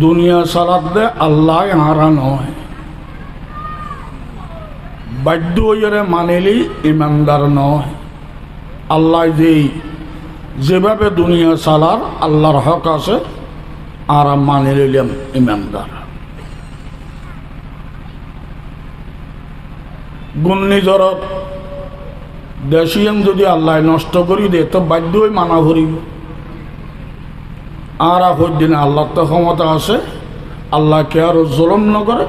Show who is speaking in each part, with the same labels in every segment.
Speaker 1: দুনিয়া সালাদ দে আল্লাহ হারা নয়, বাধ্য হইরে মানিলি ইমানদার নয়। আল্লাহ যেভাবে দুনিয়া চালার আল্লাহর হক আছে আর মানি লইলাম ইমানদার। ঘূর্ণিঝড়ত দেশিয়ান যদি আল্লাহ নষ্ট করি দে তো বাধ্য হয়ে মানা করিব। আর আখর দিনে আল্লাহর তো ক্ষমতা আছে, আল্লাহ কে আরো জুলুম ন করে,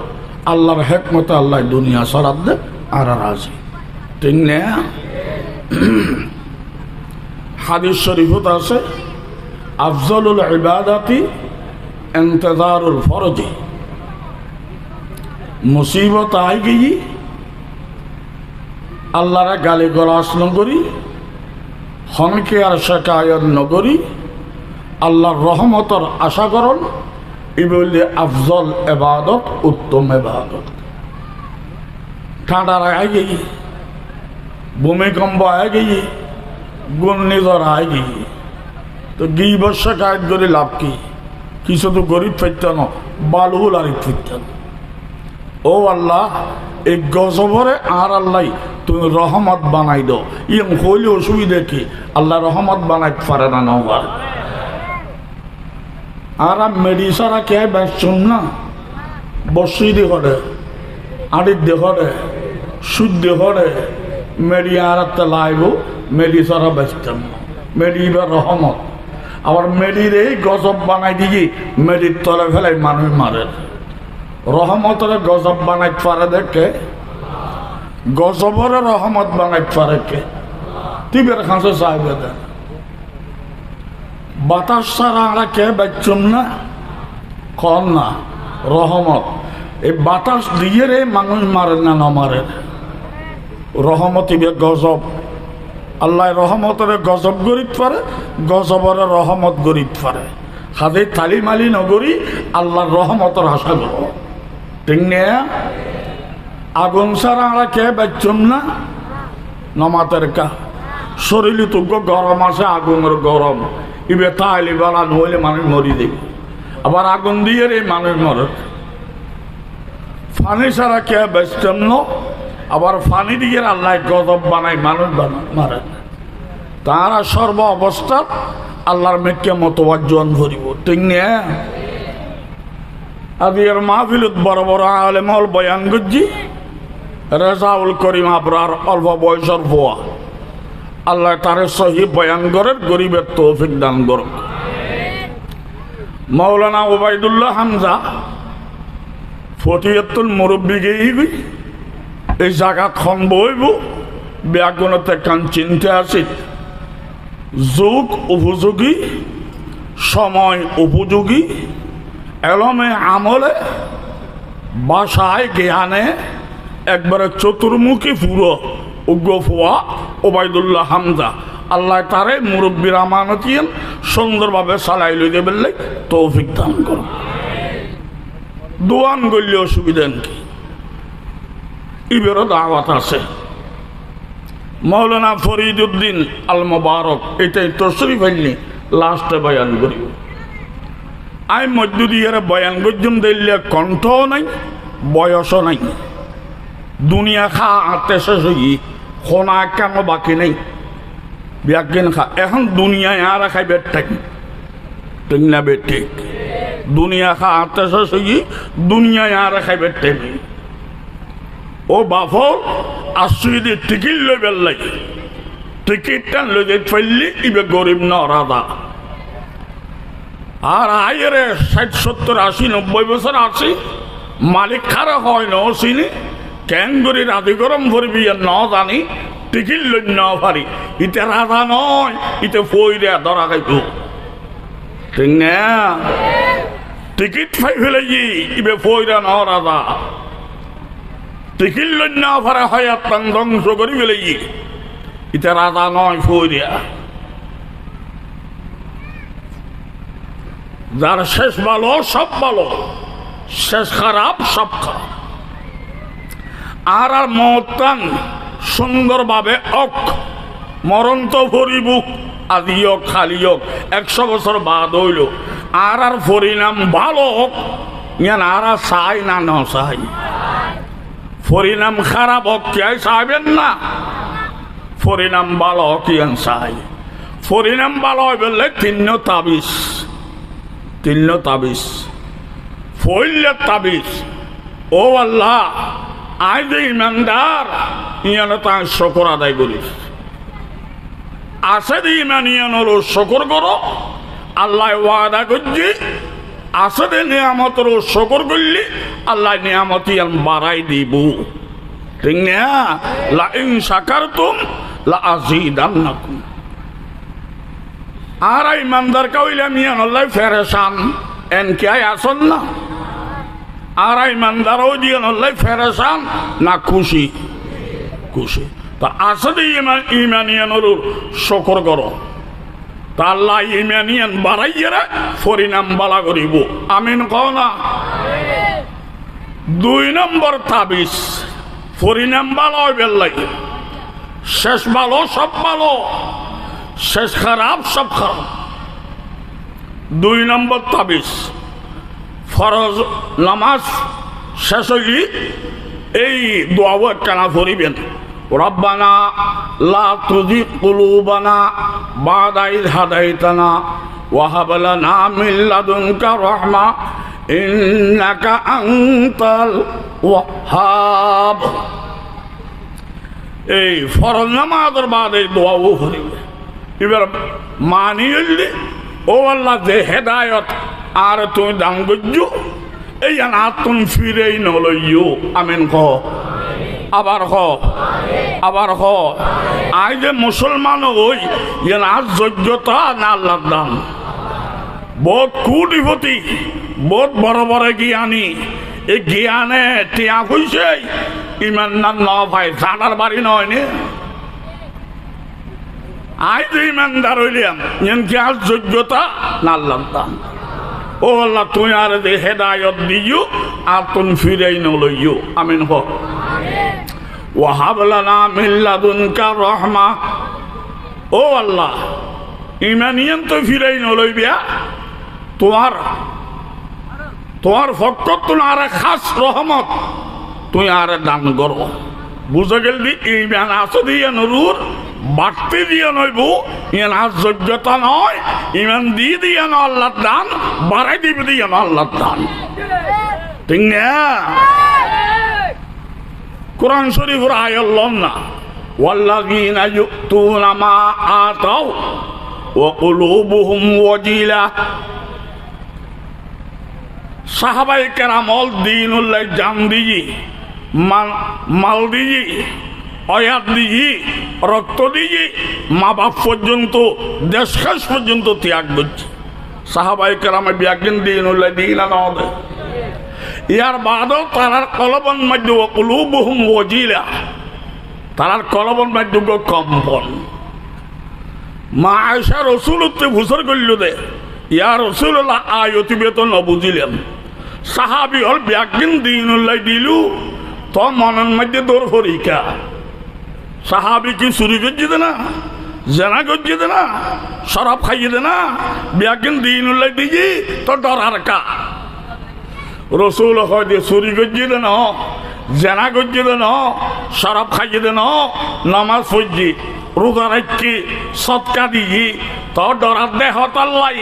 Speaker 1: আল্লাহর হেকমতে আল্লাহ দুনিয়া সালাদ দে আর রাজি। ঠিক না? হাদিস শরীফত আছে আফজলুল ইবাদাতি ইন্তেজারুল ফরজি। মুসিবত আই গিয়ে আল্লাহরা গালি গলাস নগরি, হনকে আর শেখায়ত নগরি, আল্লাহর রহমতর আশা করন, এই বললে আফজল এবাদত, উত্তম এবাদত। ঠান্ডার আয় গিয়ে, ভূমিকম্প আয় গিয়ে, ঘূর্ণিঝড় আয় গিয়ে, তো গিয়ে বর্ষা কায়দ করে লাভ কি? কিছু তো গরিব ফেরতেন, বালুল আর ফেরতেন। ও আল্লাহ, এই গজবরে আর আল্লাহ তুমি রহমত বানাই দাও। ইয়ং হইলে অসুবিধা কি? আল্লাহ রহমত বানাই পারে না নবার। আর মেডিসারা কে বেচুন না, বসি দিয়ে করে, আড়ির দিয়ে করে, সুদ দিয়ে করে, মেডি আর লাইব, মেডিসারা বেচতেন না। মেডি বা রহমত, আবার মেডির এই গজব বানাই দিয়ে মেডির তলে ফেলাই মানুষ মারে। রহমতের গজব বানাই পারে দেখে, গজবরে রহমত বানাই পারে কে? তিবের খাঁচে চাইবে দেন। বাতাস ছাড়া আমরা কে বেচুন না, কন না রহমত। এই বাতাস দিয়ে রে মানুষ মারে না, না মারে। রহমত ইবে গজব। আল্লাহ রহমতের গজব গরিত পারে, গজবরে রহমত গরিত পারে। হাতে তালিমালি নগরী আল্লাহর রহমতের আশা করো। ঠিক না? আগুন ছাড়া আমরা কে বেচুন না, নমাতের কা শরীর তুগ্য গরম আছে, আগুনের গরম ইবে তাইলি বেলা নইলে মানুষ মরি দেবে। আবার আগুন দিয়ে রে মানুষ মরে। ফানি ছাড়া কে বেচতেন না, আবার ফানি দিয়ে আল্লাহ গজব বানাই মানুষ মারে। তারা সর্ব অবস্থা আল্লাহর মেঘকে মতবাজ্জন ভরিব। ঠিক না? আজকের মাহফিলত বড় বড় আলেমল বয়ান করছি, রেজাউল করিম আবরার অল্প বয়সের ভুয়া। আল্লাহ তারে সহি বয়ান করে গরিবের তৌফিক দান করুক। মাওলানা ওবায়দুল্লাহ হামজা ফটিয়াতুল মুরব্বী গিয়ে এই জায়গা খন বইব ব্যাগুণতে কান চিনতে আসি। যুগ উপযোগী, সময় উপযোগী, এলমে আমলে, ভাষায় জ্ঞানে একবারে চতুর্মুখী পুরো উগ্র ফুয়া ওবায়দুল্লাহ হামজা। আল্লাহ তারে মুরব্বীর আমানতিয়ান সুন্দরভাবে চালাই লই দেবেন তৌফিক দান করো। দোয়ান গড়লে অসুবিধা কি? ইবেরও দাওয়াত আছে। মৌলানা ফরিদ উদ্দিন আল মোবারক এটাই তশরিফ আইনি লাস্টে বয়ান করিব। আই মধ্য দিয়ে বয়ান গজ্জম দিলে কণ্ঠও নাই, বয়সও নাই। দুনিয়া খা আতে শেষ হই, খোনা কেন বাকি নেই। ব্যাগিন খা এখন দুনিয়ায় আর খাইবে থাকি। ঠিক না বে? ঠিক। দুনিয়া খা আতে শেষ হই, দুনিয়ায় আর খাইবে থাকি। ও বাফর আসুইদি টিকিট লই বেললাই, টিকিটটা লই যে ফেললি ইবে গরিব না রাধা। আর আইরে 60, 70, 80, 90 বছর আছি, মালিক খারা হয় ন চিনি, কেন করি রাধি গরম ভরবি ন জানি, টিকিট লই ন পারি। ইতে রাধা নয়, ইতে ফইরে ধরা খাইব। ঠিক না? টিকিট পাই ফেলে ইবে ফইরা ন রাধা। টিকিট লই না পারে হয় তাং ধ্বংস করি ফেলে ইতে রাধা নয়, ফইরা। যার শেষ ভালো সব ভালো, শেষ খারাপ সব খারাপ। আর মতান সুন্দরভাবে অক মরণ তো ভরিব, আদিও খালিও 100 বছর বাদ হইল আর পরিণাম ভালো হোক ইয়ান আর চাই না ন চাই পরিণাম খারাপ হোক কে চাইবেন না পরিণাম ভালো হোক ইয়ান চাই পরিণাম ভালো হয় বললে তিন্ন তাবিজ ফইলে তাবিজ ও আল্লাহ আই যে ইমানদার ইয়ানো তাই শকর আদায় করিস আছে যে ইমান ইয়ানোর শকর করো আল্লাহ ওয়াদা করছি আছে যে নিয়ামতের শকর করলি আল্লাহ নিয়ামত ইয়ান বাড়াই দিব ঠিক না লা ইন শাকারতুম লা আযীদান্নাকুম আর ইমানদার কইলাম ইয়ান আল্লাহ ফেরেশান এন কি আসন না আর ইমানদার ও দিয়ে আল্লাহ ফেরেশান না খুশি তা আসলে ইমানিয়ানোর শকর করো তা আল্লাহ ইমানিয়ান বাড়াইয়েরা পরিণাম বালা করিব আমিন কও না 2 নম্বর তাবিজ পরিণাম ভালো হইবে লাগে শেষ ভালো সব ভালো শেষ খারাপ সব খারাপ 2 নম্বর তাবিজ ফরজ নামাজ শেষ হইলি এই দোয়াও একখানা পড়িবেন রব্বানা লা তুযিগ কুলুবানা বা'দা ইয হাদাইতানা ওয়া হাব লানা মিন লাদুনকা রাহমা ইন্নাকা আনতাল ওয়াহ্হাব এই ফরজ নামাজের বাদে দোয়াও পড়িবে এবার মানি হইলি ও আল্লাহ যে হেদায়েত আর তুমি দান করছো এই আনাতুন ফিরেই নলইও আমিন কহ আবার হ আই যে মুসলমান হই ইয়ান আর যোগ্যতা না আল্লাহর দান বহুত কোটিপতি বহুত বড় বড় জ্ঞানী এই জ্ঞানে টিয়া হইছে ইমান না ন ভাই জানার বাড়ি নয় নে আই যে ইমানদার হইলাম ইয়ান কি আর যোগ্যতা না আল্লাহর দান ও আল্লাহ তুই আর যে হেদায়ত দিও আর তুমি ফিরেই নলইও আমিন হ ওয়াহাব লানা মিন লাদুনকা রাহমা ও আল্লাহ ইমানিয়ান তো ফিরেই নলইবিয়া তোমার ফকত তুই আর খাস রহমত তুই আর দান করো বুঝে গেল দি ইমান আছে দিয়ে নরুর বাড়তে দিয়ে নইব ইয়ান আর যোগ্যতা নয় ইমান দিয়ে ন আল্লাহর দান বাড়াই দিবে দিয়ে ন আল্লাহর দান ঠিক না কোরআন শরীফের আয়াত লন না ওয়াল্লাযীনা ইউতুনা মা আতাউ ওয়া কুলুবুহুম ওয়াজিলা সাহাবায়ে কেরাম দ্বীনুল্লাহ জান দিয়ে মাল দিয়ে অয়াত দিয়ে রক্ত দিয়ে মা বাপ পর্যন্ত দেশ খাস পর্যন্ত ত্যাগ করছে সাহাবায়ে কেরামে ব্যাগিন দ্বীনুল্লাহ দিলা না ইয়ার বাদও তারার কলবন মধ্যে কুলুবুহুম ওয়াজিলা তারার কলবন মধ্যে কম্পন মা আয়েশা রাসূলুল্লাহ ঘোষণা করল দে ইয়া রাসূলুল্লাহ আয়াতি বেতন নবুজিলাম সাহাবী হল ব্যাগিন দ্বীনুল্লাহ দিলু তো মনের মধ্যে দৌড় পরীক্ষা সাহাবী কি চুরি করছে না জেনা করছে না শরাব খাইয়ে না ব্যাগিন দ্বীনুল্লাহ দিজি তো ডরার কা রসুল হয়তো চুরি করছে দেন জেনা করছে দেন শরাব খাইয়ে দেন নামাজ পড়ছি রোজা রাখছি সৎকা দিই তো ডরার দেহ তাল্লাই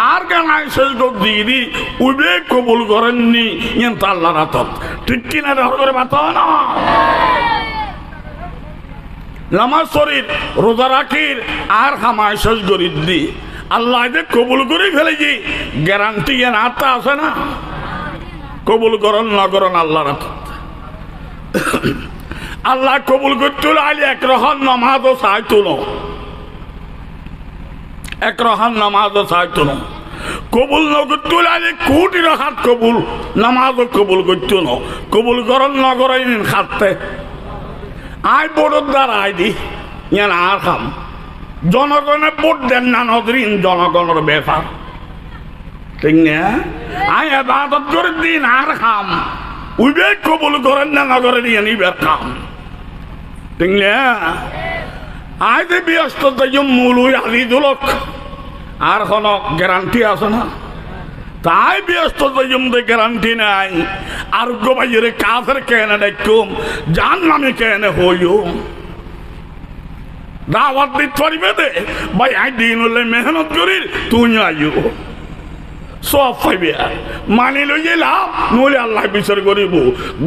Speaker 1: আর গানায় শেষ দিয়ে দি উবে কবুল করেননি কিন্তু আল্লাহর হাতত ঠিক কিনা দেহ করে বাত না নামাজ শরীর রোজা রাখির আর খামায় শেষ করি দি আল্লাহ যে কবুল করে ফেলেছি গ্যারান্টি এন আত্মা আছে না কবুল করন না করন আল্লাহর হাতত আল্লাহ কবুল করতে হলে আলি এক রহন নামাজও চাইতো না এক রহন নামাজও চাইতো না কবুল ন করতে হলে আলি কোটি রাখাত কবুল নামাজও কবুল করতো না কবুল করন না করাই খাতে আই বোর্ডের দ্বারা আই দি ইয়ান আর খাম জনগণের ভোট দেন না নদরিন জনগণের ব্যাপার ঠিক না আই ইবাদত করে দিন আর খাম উইবে কবুল করেন না নগরে নিয়ে নিবার খাম ঠিক না আই যে ব্যস্ত মূল আদি দুলক আর কোনো গ্যারান্টি আছে না তাই ব্যস্ত গ্যারান্টি নাই আর গো ভাইয়ের কাফের কেন দেখুম জান নামে কেন হইও দাওয়াত দিতে পারিবে দে ভাই আই দিন হলে মেহনত করি তুই আইও সব পাইবে মানি লইয়ে লাভ নইলে আল্লাহ বিচার করিব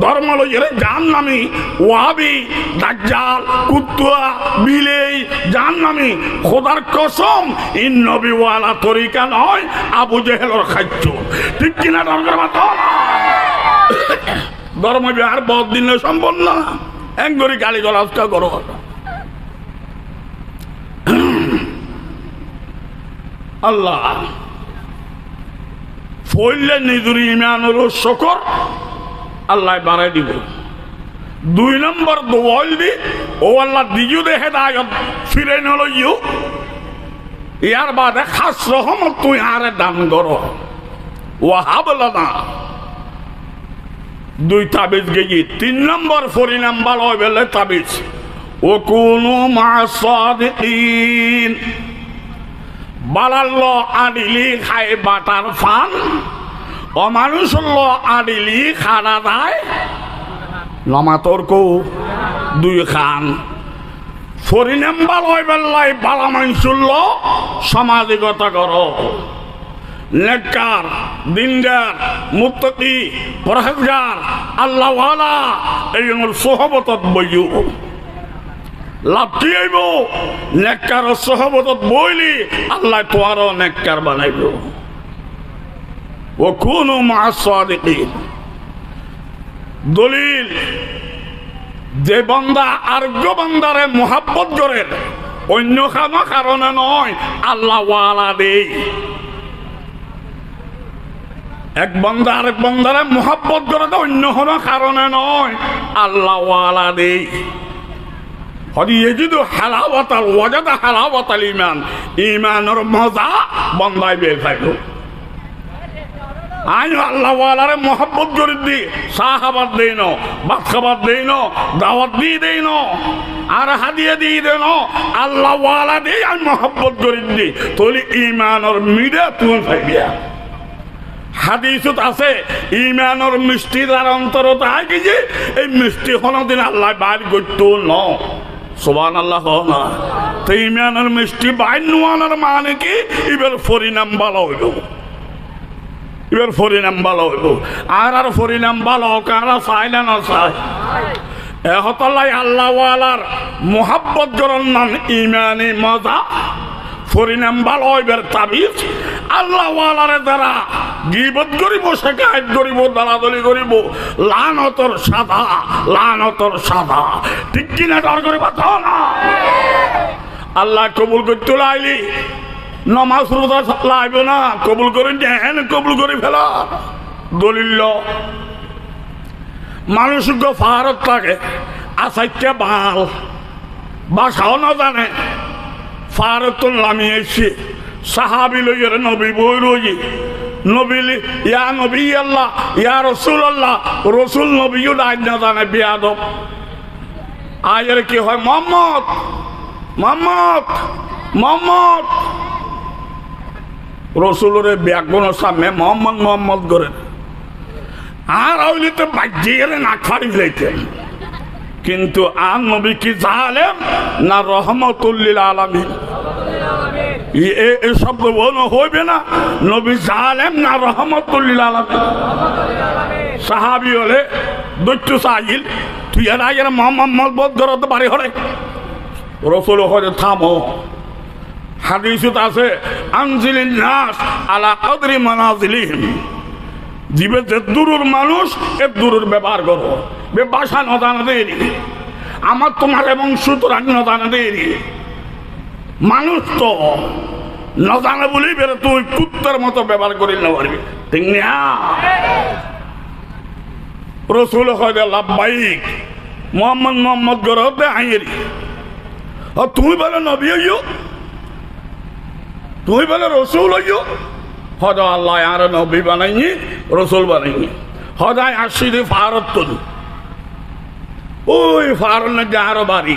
Speaker 1: ধর্ম লইয়ে জান নামি ওয়াহাবি দাজ্জাল কুত্তুয়া বিলেই জান নামি খোদার কসম ইন নবীওয়ালা তরিকা নয় আবু জেহেলের খাদ্য ঠিক কিনা ধর্ম বিহার বহুত দিনে সম্ভব না একগরি গালি গলাজটা করো আল্লাহ ফইলে নিজুর ইমানুর শকর আল্লাহ বাড়াই দিব 2 নম্বর দোয়াল দি ও আল্লাহ দিজু দে হেদায়ত ফিরে নলইও ইয়ার বাদে খাস রহমত তুই আরে দান করো ওয়াহাবলানা 2 তাবিজ গেই 3 নম্বর পরিণাম ভালো হইবে তাবিজ ও কুনু মা সাদিকিন বালাল্ল আডিলি খায় বাটার ফান অমানুষ আডিলি খানা দায় নমাতর কো 2 খান ফরিনাম্বার হয় বেল্লাই বালা মানুষুল্ল সামাজিকতা করো নেককার দিনদার মুত্তাকি পরহেজগার আল্লাহওয়ালা এই সোহবতত বইও লাভ কি হইব নেককার সহবতত বইলি আল্লাহ তোয়ারও নেককার বানাইব ও কুনু মা'আস সাদিকিন দলিল যে বান্দা আরগ্য বান্দারে মোহাব্বত করে অন্য কোনো কারণে নয় আল্লাহ ওয়ালা দেই এক বান্দা আরেক বান্দারে মোহাব্বত করে অন্য কোনো কারণে নয় আল্লাহ ওয়ালা দেই ইমানের মজা বন্দাই বের পাইল আই আল্লাহওয়ালারে মোহাব্বত করে দি চা খাবার দেই ন ভাত খাবার দেই ন দাওয়াত দিয়ে দেই ন আর হাদিয়া দিয়ে দেই ন আল্লাহওয়ালা দিয়ে আমি মোহাব্বত করে দি তাহলে ইমানের মিডা তুমি পাইবিয়া হাদিসত আছে ইমানের মিষ্টি তার অন্তরত আগে যে এই মিষ্টি কোনদিন আল্লাহ বাইর করতো ন সুবহানাল্লাহ না তো ইমানের মিষ্টি বাইর নোয়ানোর মানে কি এবার পরিণাম ভালো হইল এবার পরিণাম ভালো হইব আর পরিণাম ভালো হোক আর চাই না চাই এহতলাই আল্লাহওয়ালার মোহাব্বত করার নাম ইমানি মজা পরিণাম ভালো হইবার তাবিজ আল্লাহওয়ালারে দ্বারা গীবত করিব শেখায়ত করিব দালাদলি করিব লানতর সাদা ঠিক কিনা ডর করিব না আল্লাহ কবুল করতে লাইলি নমাজ রোজা লাইব না কবুল করে দেন কবুল করে ফেলা দলিল মানুষ ফারত থাকে আসাইতে ভাল বাসাও না জানে ফারত নামিয়েছি সাহাবি লইয়ের নবী বই রই নবী ইয়া নবী আল্লাহ ইয়া রসুল আল্লাহ রসুল নবীও ডাক না জানে বিয়াদব আয়ের কি হয় মোহাম্মদ মোহাম্মদ মোহাম্মদ রসুলের ব্যাগুনের সামনে মোহাম্মদ মোহাম্মদ করে আর হইলে তো বাজিয়ে নাক ফাড়ি ফেলাইতেন কিন্তু আর নবী কি জালেম না রহমতুল্লিল আলামিন এই শব্দ বলো হইবে না নবী জালেম না রহমতুল্লিল আলামিন সাহাবি হলে দৈত্য সাহিল তুই এর আগে মোহাম্মদ বোধ করতে পারি হলে রসুল হয়ে থামো হাদিসত আছে আনজিলিন নাস আলা কদরি মানাজিলিহিম জীবে যে দূরের মানুষ এ দূরের ব্যবহার করো বে বাসা নদানা দেরি আমার তোমার এবং সুতরাং নদানা দেরি মানুষ তো নদানা বলেই বেরো তুই কুত্তার মতো ব্যবহার করি না পারবি ঠিক না রসুল হয়ে লাভবাহিক মোহাম্মদ মোহাম্মদ গরতে আইরি তুমি বলো নবী হইও তুই বলে রসুল হইও হদ আল্লাহ আর নবী বানাইনি রসুল বানাইনি হদায় আসি ফারত তুল ওই ফারত না যাহার বাড়ি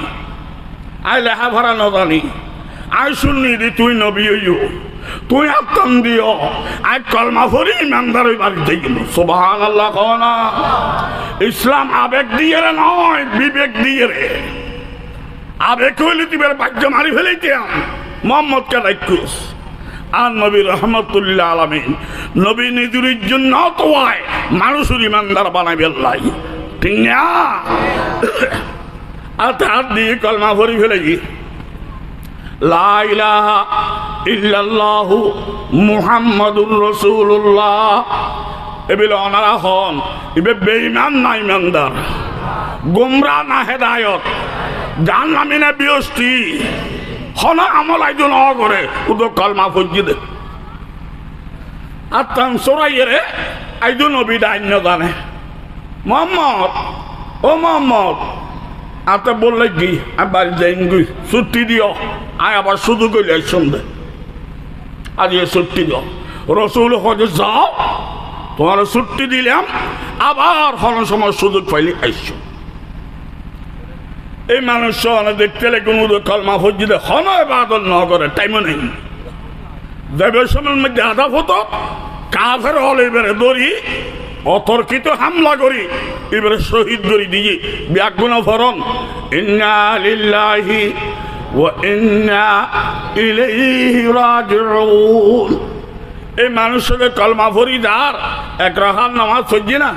Speaker 1: আই লেখা ভরা নজানি আই শুননি দি তুই নবী হইও তুই আত্মান দিও আই কলমা পড়ি ইমানদারের বাড়িতে গেল। সুবহানাল্লাহ কও না। ইসলাম আবেগ দিয়ে রে নয়, বিবেক দিয়ে রে। আবেগ হইলে তুই বাক্য মারি ফেলাইতাম মোহাম্মদ কে রাখুস। আর নবী রহমতুল্লাহ আলামিন নবী নিজের জন্য তো মানুষের ইমানদার বানাইবে আল্লাহ, ঠিক না? আর তার দিয়ে কলমা ভরি ফেলেছি, লা ইলাহা ইল্লাল্লাহু মুহাম্মাদুর রাসূলুল্লাহ। এবিল অনারা হন ইবে বেঈমান না ইমানদার, গুমরা না হেদায়ত, জাহান্নামী না বিয়স্তি হন আমল আইজন করে উদো কলমা ফজি দে। আর তান সরাইয়ে রে আইজন নবী দাইন্য জানে মোহাম্মদ, ও মোহাম্মদ আতে বললে কি আমি বাড়ি যাই গুই ছুটি দিও, আয় আবার শুধু গেলে সন্ধে আজ ছুটি দিও। রসুল হজে যাও, তোমার ছুটি দিলাম, আবার হন সময় সুযোগ পাইলে আইসো। এই মানুষ দেখতে কোনো কলমা ফজি দে হন বাদল ন করে টাইমও নেই। দেবের সময়ের মধ্যে আধা হতো কাফের হল এবারে দড়ি অতর্কিত হামলা করি এবারে শহীদ করি দিয়ে ব্যাগুণ ফরন ইন্না লিল্লাহি ওয়া ইন্না ইলাইহি রাজিউন। এই মানুষের কলমা ফরি যার এক রাখার নামাজ পড়ছি না,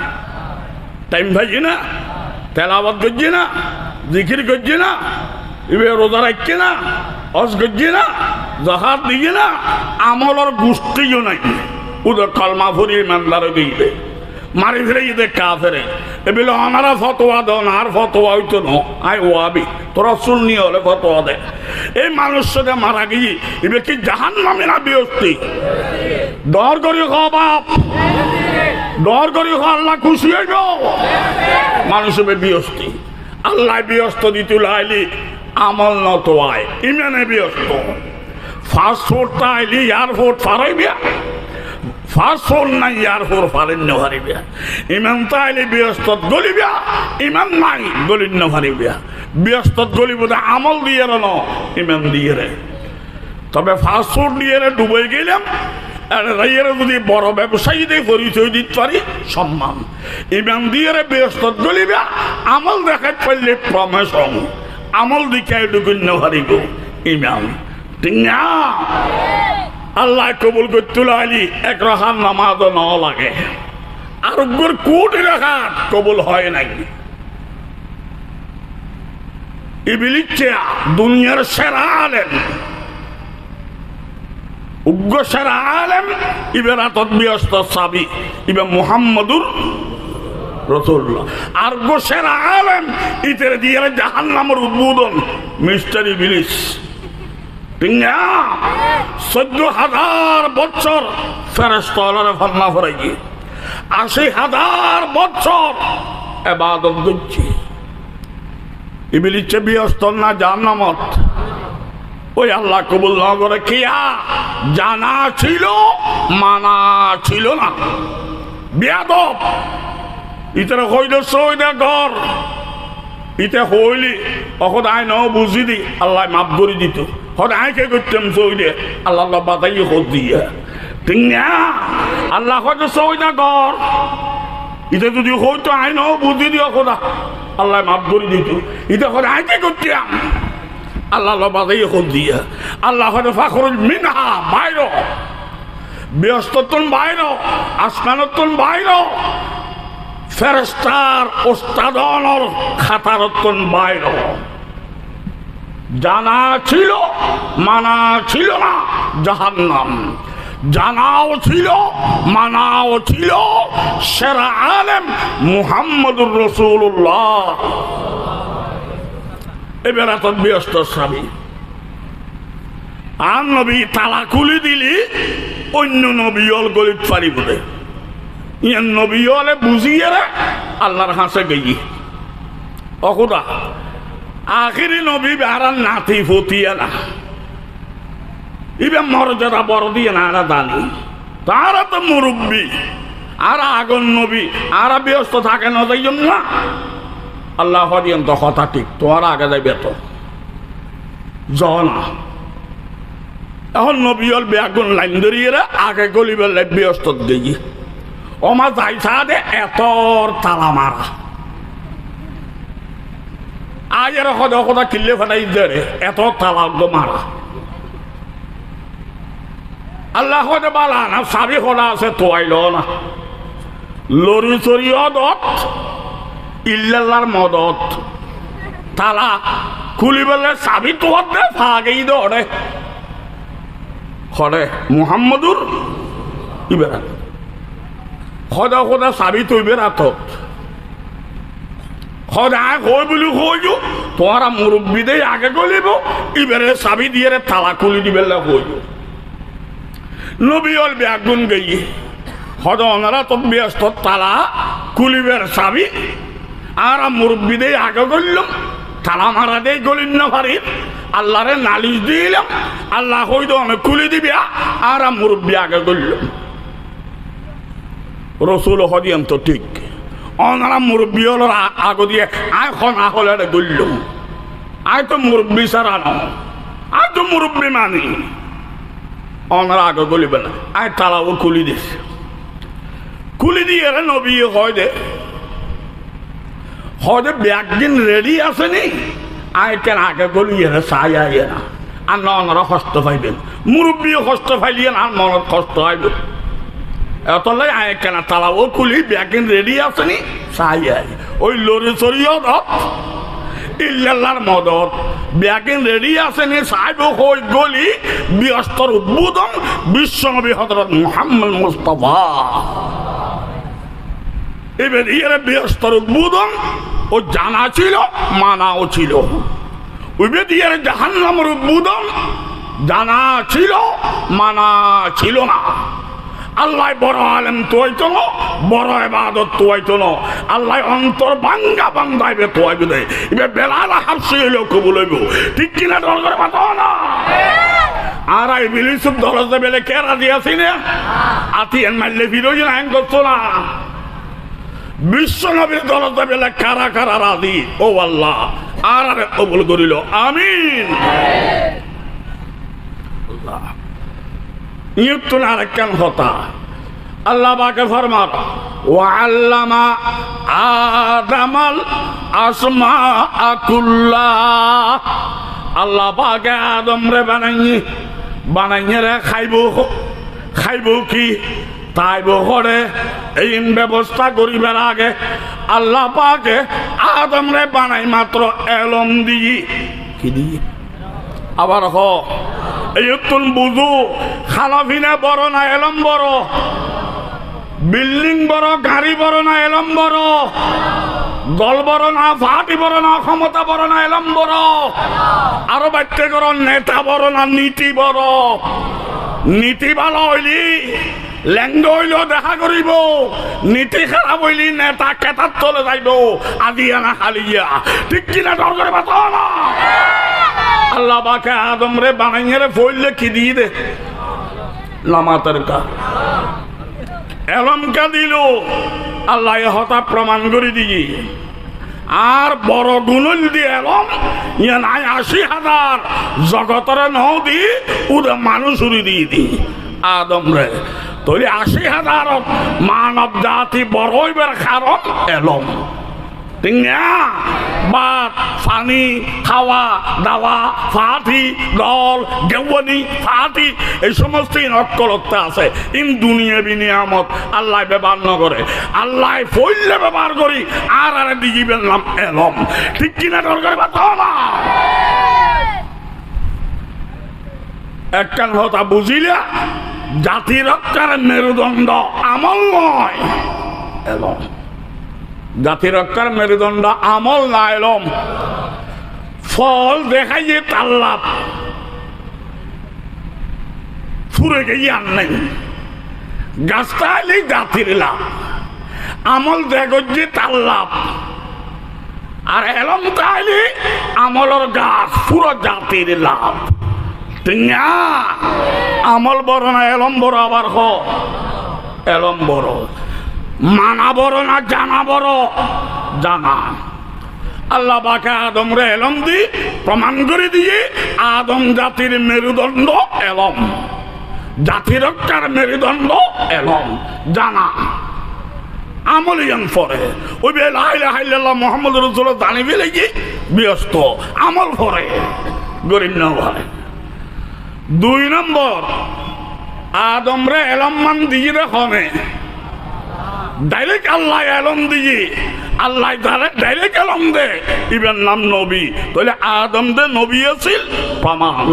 Speaker 1: টাইম ভাজি না, তেলাওয়াত করছি না, জিকির করছি না, এবার রোজা রাখছি না, হজ করছি না, জাকাত দিছি না, আমলের গোষ্ঠীও নাই ওদের কলমা ফরি ইমানদারে দিবে মারি ফিরে ঈদে কাফেরে। এবিলে অনারা ফতোয়া দেন আর ফতোয়া হইতো ন আই ওয়াবি তোরা সুন্নি হলে ফতোয়া দে। এই মানুষ সাথে মারা গিয়ে এবার কি জাহান্নামে না বিয়স্তি? ডর করি খাও বাপ, ডর করি খাও, আল্লাহ খুশি হইব। মানুষ হবে বিয়স্তি, আল্লাহ ব্যস্ত দিতে লাইলি আমল নত আয় ইমানে ব্যস্ত। ফাস্টফুডটা আইলি এয়ারপোর্ট ফারাইবিয়া, ফাস্টফুড নাই এয়ারপোর্ট ফারেন হারিবিয়া। ইমান তাইলে ব্যস্ত গলিবিয়া, ইমান নাই গলিন হারিবিয়া। ব্যস্ত গলিব আমল দিয়ে ন ইমান দিয়ে রে। তবে ফাস্টফুড দিয়ে ডুবে গেলাম যদি বড় ব্যবসায়ীদের পরিচয় দিতে পারি সম্মান। ইমান দিয়ে ব্যস্ত গলিবা আমল দেখাতে পারলে প্রমোশন, আমল দিকে ডুবিন্য হারিব ইমান, ঠিক না? আল্লাহ কবুল করতে লাইলি এক রাখার নামাজ ন লাগে, আরোগ্যর কোটি রাখা কবুল হয় নাকি? ইবলিস দুনিয়ার সেরা আলেম, উগ্র সেরা আলেম, ইবেরাতত ব্যস্ত সাবি ইবে মুহাম্মদুর রাসূলুল্লাহ। আর গো সেরা আলেম ইতের দিয়ে জাহান্নামের উদ্বোধন মিস্টার ইবলিস, ঠিক না? 14,000 বছর ফেরেশতারা ফরমা ফরাইছি, 80,000 বছর ইবাদত করছি। ইবলিস ব্যস্ত না জাহান্নামত, ওই আল্লাহ কবুল না করে কিয়া জানা ছিল মানা ছিল না। বেয়াদব ইতারা হইল সইদা ঘর ইতে হইলি অকদ আই ন বুঝি দি আল্লাহ মাফ করে দিত। হদ আইকে করতাম সইদে আল্লাহ বাতাই হদ দিয়া, ঠিক না? আল্লাহ হয়তো সইদা ঘর ইতে যদি হইতো আই ন বুঝি দি অকদা আল্লাহ মাফ করে দিত। ইতে হদ আইকে করতাম আল্লাহ বাতাই হদ দিয়া। আল্লাহ হয়তো ফাখরুল মিনহা বাইর, ব্যস্ততন বাইর, আসমানতন বাইর, ফেরেশতার ওস্তাদনর খাতারতন বাইর। জানা ছিল মানা ছিল না জাহান্নাম, জানাও ছিল মানাও ছিল সেরা আলেম মুহাম্মদুর রাসূলুল্লাহ। এবার এত ব্যস্ত স্বামী আর নবী তালা খুলি দিলি অন্য নবী অল গলিত পারি বলে ইয়ান নবী হলে বুঝিয়ে রে আল্লাহর হাসে গেই অকুদা আখিরি নবী বেহারার নাতি ফতিয়া না ইবে মর্যাদা বড় দিয়ে না এরা দানি, তারা তো মুরব্বী আর আগুন নবী আর ব্যস্ত থাকে না তাই জন্য না। আল্লাহ দিয়েন তো কথা ঠিক, তোমার আগে যাইবে তো জ না এখন নবীল বেগুন লাইন ধরিয়ে আগে গলিবের ব্যস্ত গেই ওমা যাই দে এতর তালা মারা আজ এর সদা সদা কিল্লে ফেলাই দে এত তালা মারা আল্লাহ হতে বালা না সাবি সদা আছে তোয়াইল না লরি চরি অদত ইল্লাল্লাহর মদত তালা খুলিবেলে চাবি তোয়ার দে ফাগেই দে হরে মুহাম্মদুর ইবেরা সদা সদা চাবি তৈবে রাতত সদায় কই বুলি কইছো তোরা মুরব্বীদের আগে গলিব ইবেরে চাবি দিয়ে তালা খুলি দিবেলে কইছো নবী হল বেগুন গই সদা ওনারা তো ব্যস্ত তালা খুলিবের চাবি আর মুরব্বীদের আগে গলিলাম তালা মারা দিয়ে গলিন না পারি আল্লাহরে নালিশ দিলাম আল্লাহ হইত অনেক খুলি দিবি আর মুরব্বী আগে গলিলাম রসুল হদিয়াম তো ঠিক ওনারা মুরব্বী হল আগে দিয়ে আয় খনা হলে গলিলাম আয় তো মুরব্বী সারা ন আয় তো মুরব্বী মানি ওনারা আগে গলিবে না আয় তালাও খুলি দিস খুলি দিয়ে নবী হয় দে হয়তো ব্যাগদিন রেডি আছে নি আয় কেন আগে গলিয়ে চাই আইয়ে না আর না ওনারা কষ্ট পাইবেন মুরব্বীও কষ্ট পাইলিয়েন আর মনত কষ্ট হইব এতলাই আয় কেন তালাও খুলি ব্যাগদিন রেডি আছে নি চাই আই ওই লরি চরিও দত ইল্লাল্লাহর মদত ব্যাগিন রেডি আছে নি সাহেব হই গলি ব্যস্তর উদ্বোধন বিশ্বনবী হযরত মুহাম্মদ মুস্তাফা এবার এর ব্যস্তর উদ্বোধন ও জানা ছিল মানাও ছিল ওইবে দিয়ে জাহান্নামের উদ্বোধন জানা ছিল মানা ছিল না আল্লাহ বড় আলেম তোয়াইতো না বড় ইবাদত তোয়াইতো না আল্লাহ অন্তর ভাঙ্গা ভাঙ্গাইবে তোয়াইবে দে এবার বেলাল হাসি হইল কবুল হইব ঠিক কিনা দল করে পাতো না আর আই বিলিসুব দরজা বেলে কে রাজি আছি না আতি এন মারলে ফিরোজ না হ্যাং করছো না বিশ্ব নবীর দরজা বেলে কারা কারা রাজি ও আল্লাহ আর আরে কবুল করিল আমিন আল্লাহ ইয়ুতুন আরেকখান কথা আল্লাহ পাকে ফরমান ওয়াল্লামা আদামাল আসমাআ কুল্লাহ আল্লাহ পাকে আদম রে বানাইয়ে রে খাইব কি তাইব করে এই ব্যবস্থা করিবার আগে আল্লাহ পাকে আদম রে বানাই মাত্র এলম দিই কি দিই আবার হ এই তুন বুঝু খানাফিনা বড় না এলম বড় বিল্ডিং বড় গাড়ি বড় না এলম বড় দল বড় না পার্টি বড় না ক্ষমতা বড় না এলম বড় আরো বাচ্চা করো নেতা বড় না নীতি বড় নীতি ভালো হইলি ল্যাঙ্গ হইলেও দেখা করিব নীতি খারাপ হইলি নেতা কেতার চলে যাইব আদিয়া না খালিয়া ঠিক কিনা দরকার পাতো না আল্লাহ বাকে আদম রে বানাইয়ে রে ফইলে কি দিয়ে দে লামাতের কা এলম কা দিল আল্লাহ হতা প্রমাণ করে দিয়ে আর বড় গুণল দিয়ে এলম ইয়ে নাই ৮০,০০০ জগতের নও দি উদে মানুষ উড়ি দিয়ে দি আদম রে তৈরি ৮০,০০০ মানব জাতি বড় হইবার কারণ এলম ভাত পানি খাওয়া দাওয়া ফাটি দল গেওয়ানি ফাটি এই সমস্ত নকলতা আছে ইন দুনিয়া বিনিয়ামত আল্লাহ ব্যবহার ন করে আল্লাহ ফইলে ব্যবহার করি আর আরে দিবেন নাম এলম ঠিক কিনা দরকার বাতো না একখান কথা বুঝিলা জাতি রক্ষার মেরুদণ্ড আমল নয় এলম জাতি রক্ষার মেরুদণ্ড আমল না এলম ফল দেখাই যে তার লাভ ফুরে গিয়ে আর নেই গাছটা এলেই জাতির লাভ আমল দেখো যে তার লাভ আর এলম তাইলে আমলের গাছ পুরো জাতির লাভ আমল বড় না এলম বড় আবার হ এলম বড় মানা বড় না জানা বড় জানা আল্লাহ পাকে আদম রে এলম দি প্রমাণ করে দিয়ে আদম জাতির মেরুদণ্ড এলম, জাতি রক্ষার মেরুদণ্ড এলম জানা আমলিয়ান পরে ওই বে লা ইলাহা ইল্লাল্লাহ মুহাম্মদুর রাসূলুল্লাহ জানিবে লাগি ব্যস্ত আমল পরে গরিব না হয়। 2 নম্বর আদম রে এলম মান দিয়ে রেখনে ডাইরেক্ট আল্লাহ এলম দিয়ে আল্লাহ ডাইরেক্ট এলম দে ইবেন নাম নবী, তাহলে আদম দে নবী আছিল প্রমাণ।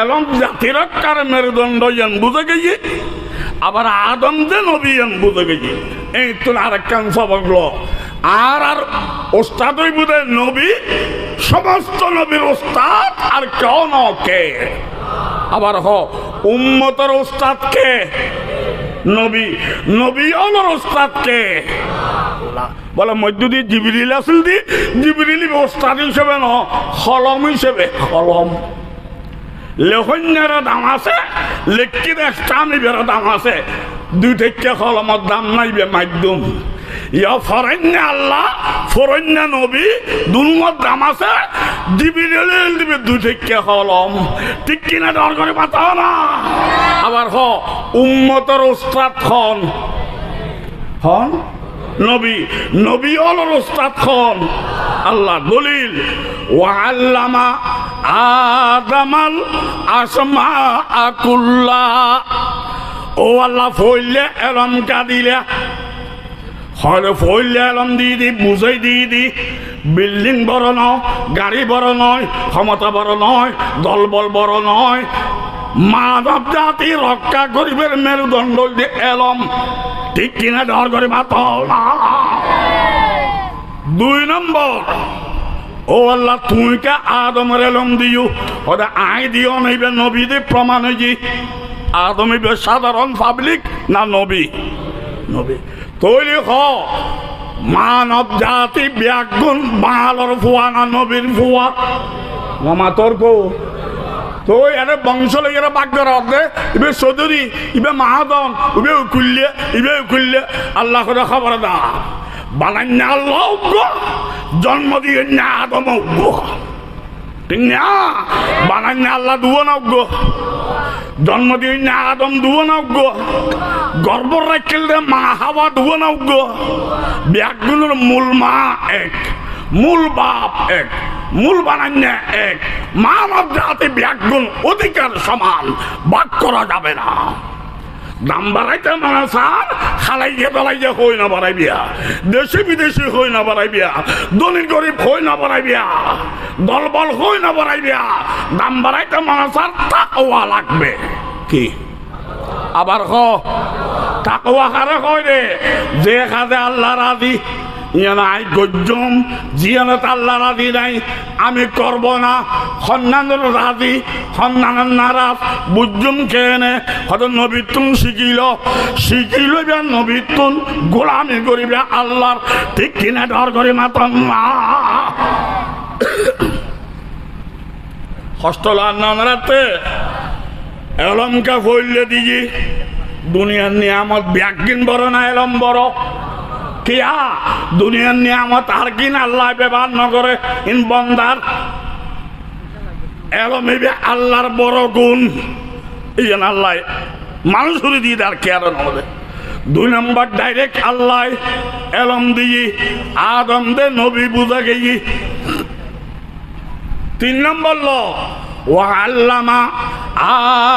Speaker 1: এলম জাতি রক্ষার মেরুদণ্ড ইয়ান বুঝে গেছি, আবার আদম দে নবী ইয়ান বুঝে গেছি। এই তো আরেকখান সবক লো আর ওস্তাদ ওই বুঝে নবী, সমস্ত নবীর ওস্তাদ আর কেউ কে। আবার উম্মতের ওস্তাদ কে? নবী। নবী হলোর ওস্তাদ কে? বলে মধ্য দিয়ে জিবরিল আসল দি জিবরিল ওস্তাদ হিসেবে ন কলম হিসেবে কলম লেখন্যার দাম আছে, লেখির স্টামিবের দাম আছে, 2 থেকে কলমের দাম নাইবে মাধ্যম। ইয়া ফরন্য আল্লাহ ফরন্য নবী দুনোর দাম আছে, জিবরিল দিবে 2 থেকে কলম, ঠিক কিনা ডর করে পাতাও না। আবার উম্মতের ওস্তাদ খন হন নবী, নবী হলোর ওস্তাদ খন আল্লাহ। দলিল ওয়াল্লামা আদামাল আসমা কুল্লাহা, ও আল্লাহ ফইলে এলম কাদিলে হলে ফইলে এলম দিয়ে দি বুঝাই দিয়ে দি বিল্ডিং বড় নয়, গাড়ি বড় নয়, ক্ষমতা বড় নয়, দলবল বড় নয়, মানব জাতি রক্ষা করিবের মেরুদণ্ড এলম, ঠিক কিনা ডর করে মাতাও না। 2 নম্বর ও আল্লাহ তুই কে আদমের এলম দিও, ওটা আই দিও নইবে নবী দি প্রমাণ হয়ে আদম হইবে সাধারণ পাবলিক না নবী? নবী। তৈরি মানব জাতি ব্যাগুণ বাঙালোর ফুয়া না নবীর ফুয়া? মামা তোর কো তো এর বংশ লেগে বাক্য রাখবে, ইবে চৌধুরী, ইবে মাহাদন, ইবে উকুল্লে আল্লাহ করে খবর দা বানান্য আল্লাহ জন্ম দিয়ে না আদম ঠিক না? বানান্য আল্লাহ দুও না জন্ম দিয়ে না আদম দুও না গর্ব রাখল মা হাওয়া দুও না ব্যাগুণের মূল মা এক, মূল বাপ এক, মূল বানান্য এক। মানব জাতি ব্যাগুণ অধিকার সমান, ভাগ করা যাবে না। দাম বাড়াইতে মানে স্যার খালাইয়ে বেলাইয়ে হই না বাড়াই বিয়া, দেশি বিদেশি হই না বাড়াই বিয়া, ধনী গরিব হই না বাড়াই বিয়া, দলবল হই না বাড়াই বিয়া। দাম বাড়াইতে মানে স্যার তাকওয়া লাগবে কি? আবার তাকওয়া কারে কয় রে? যে কাজে আল্লাহ রাজি ইয়ানাই গজ্জম, জিয়ানত আল্লাহ রাজি নাই আমি করব না, সন্ন্যানের রাজি সন্ন্যানের নারাজ বুঝুম কেনে হয়তো নবীতুন শিখিল নবীতুন গোলামি করিবে আল্লাহর, ঠিক কিনা ডর করে মাতন না। হস্তলার নামরাতে এলমকা ফইলে দিজি দুনিয়ার নিয়ামত ব্যাগিন বড় না এলম বড়? কিয়া দুনিয়ার নিয়ামত আর কিন আল্লাহ ব্যবহার নকরে ইন বন্দার এলম হইবে আল্লাহর বড় গুণ। এই জন্য আল্লাহ মানুষের দিয়ে আর কেয়ার নবে। 2 নম্বর ডাইরেক্ট আল্লাহ এলম দিয়ে আদম দে নবী বুঝা গেই। 3 নম্বর ল ওয়াল্লামা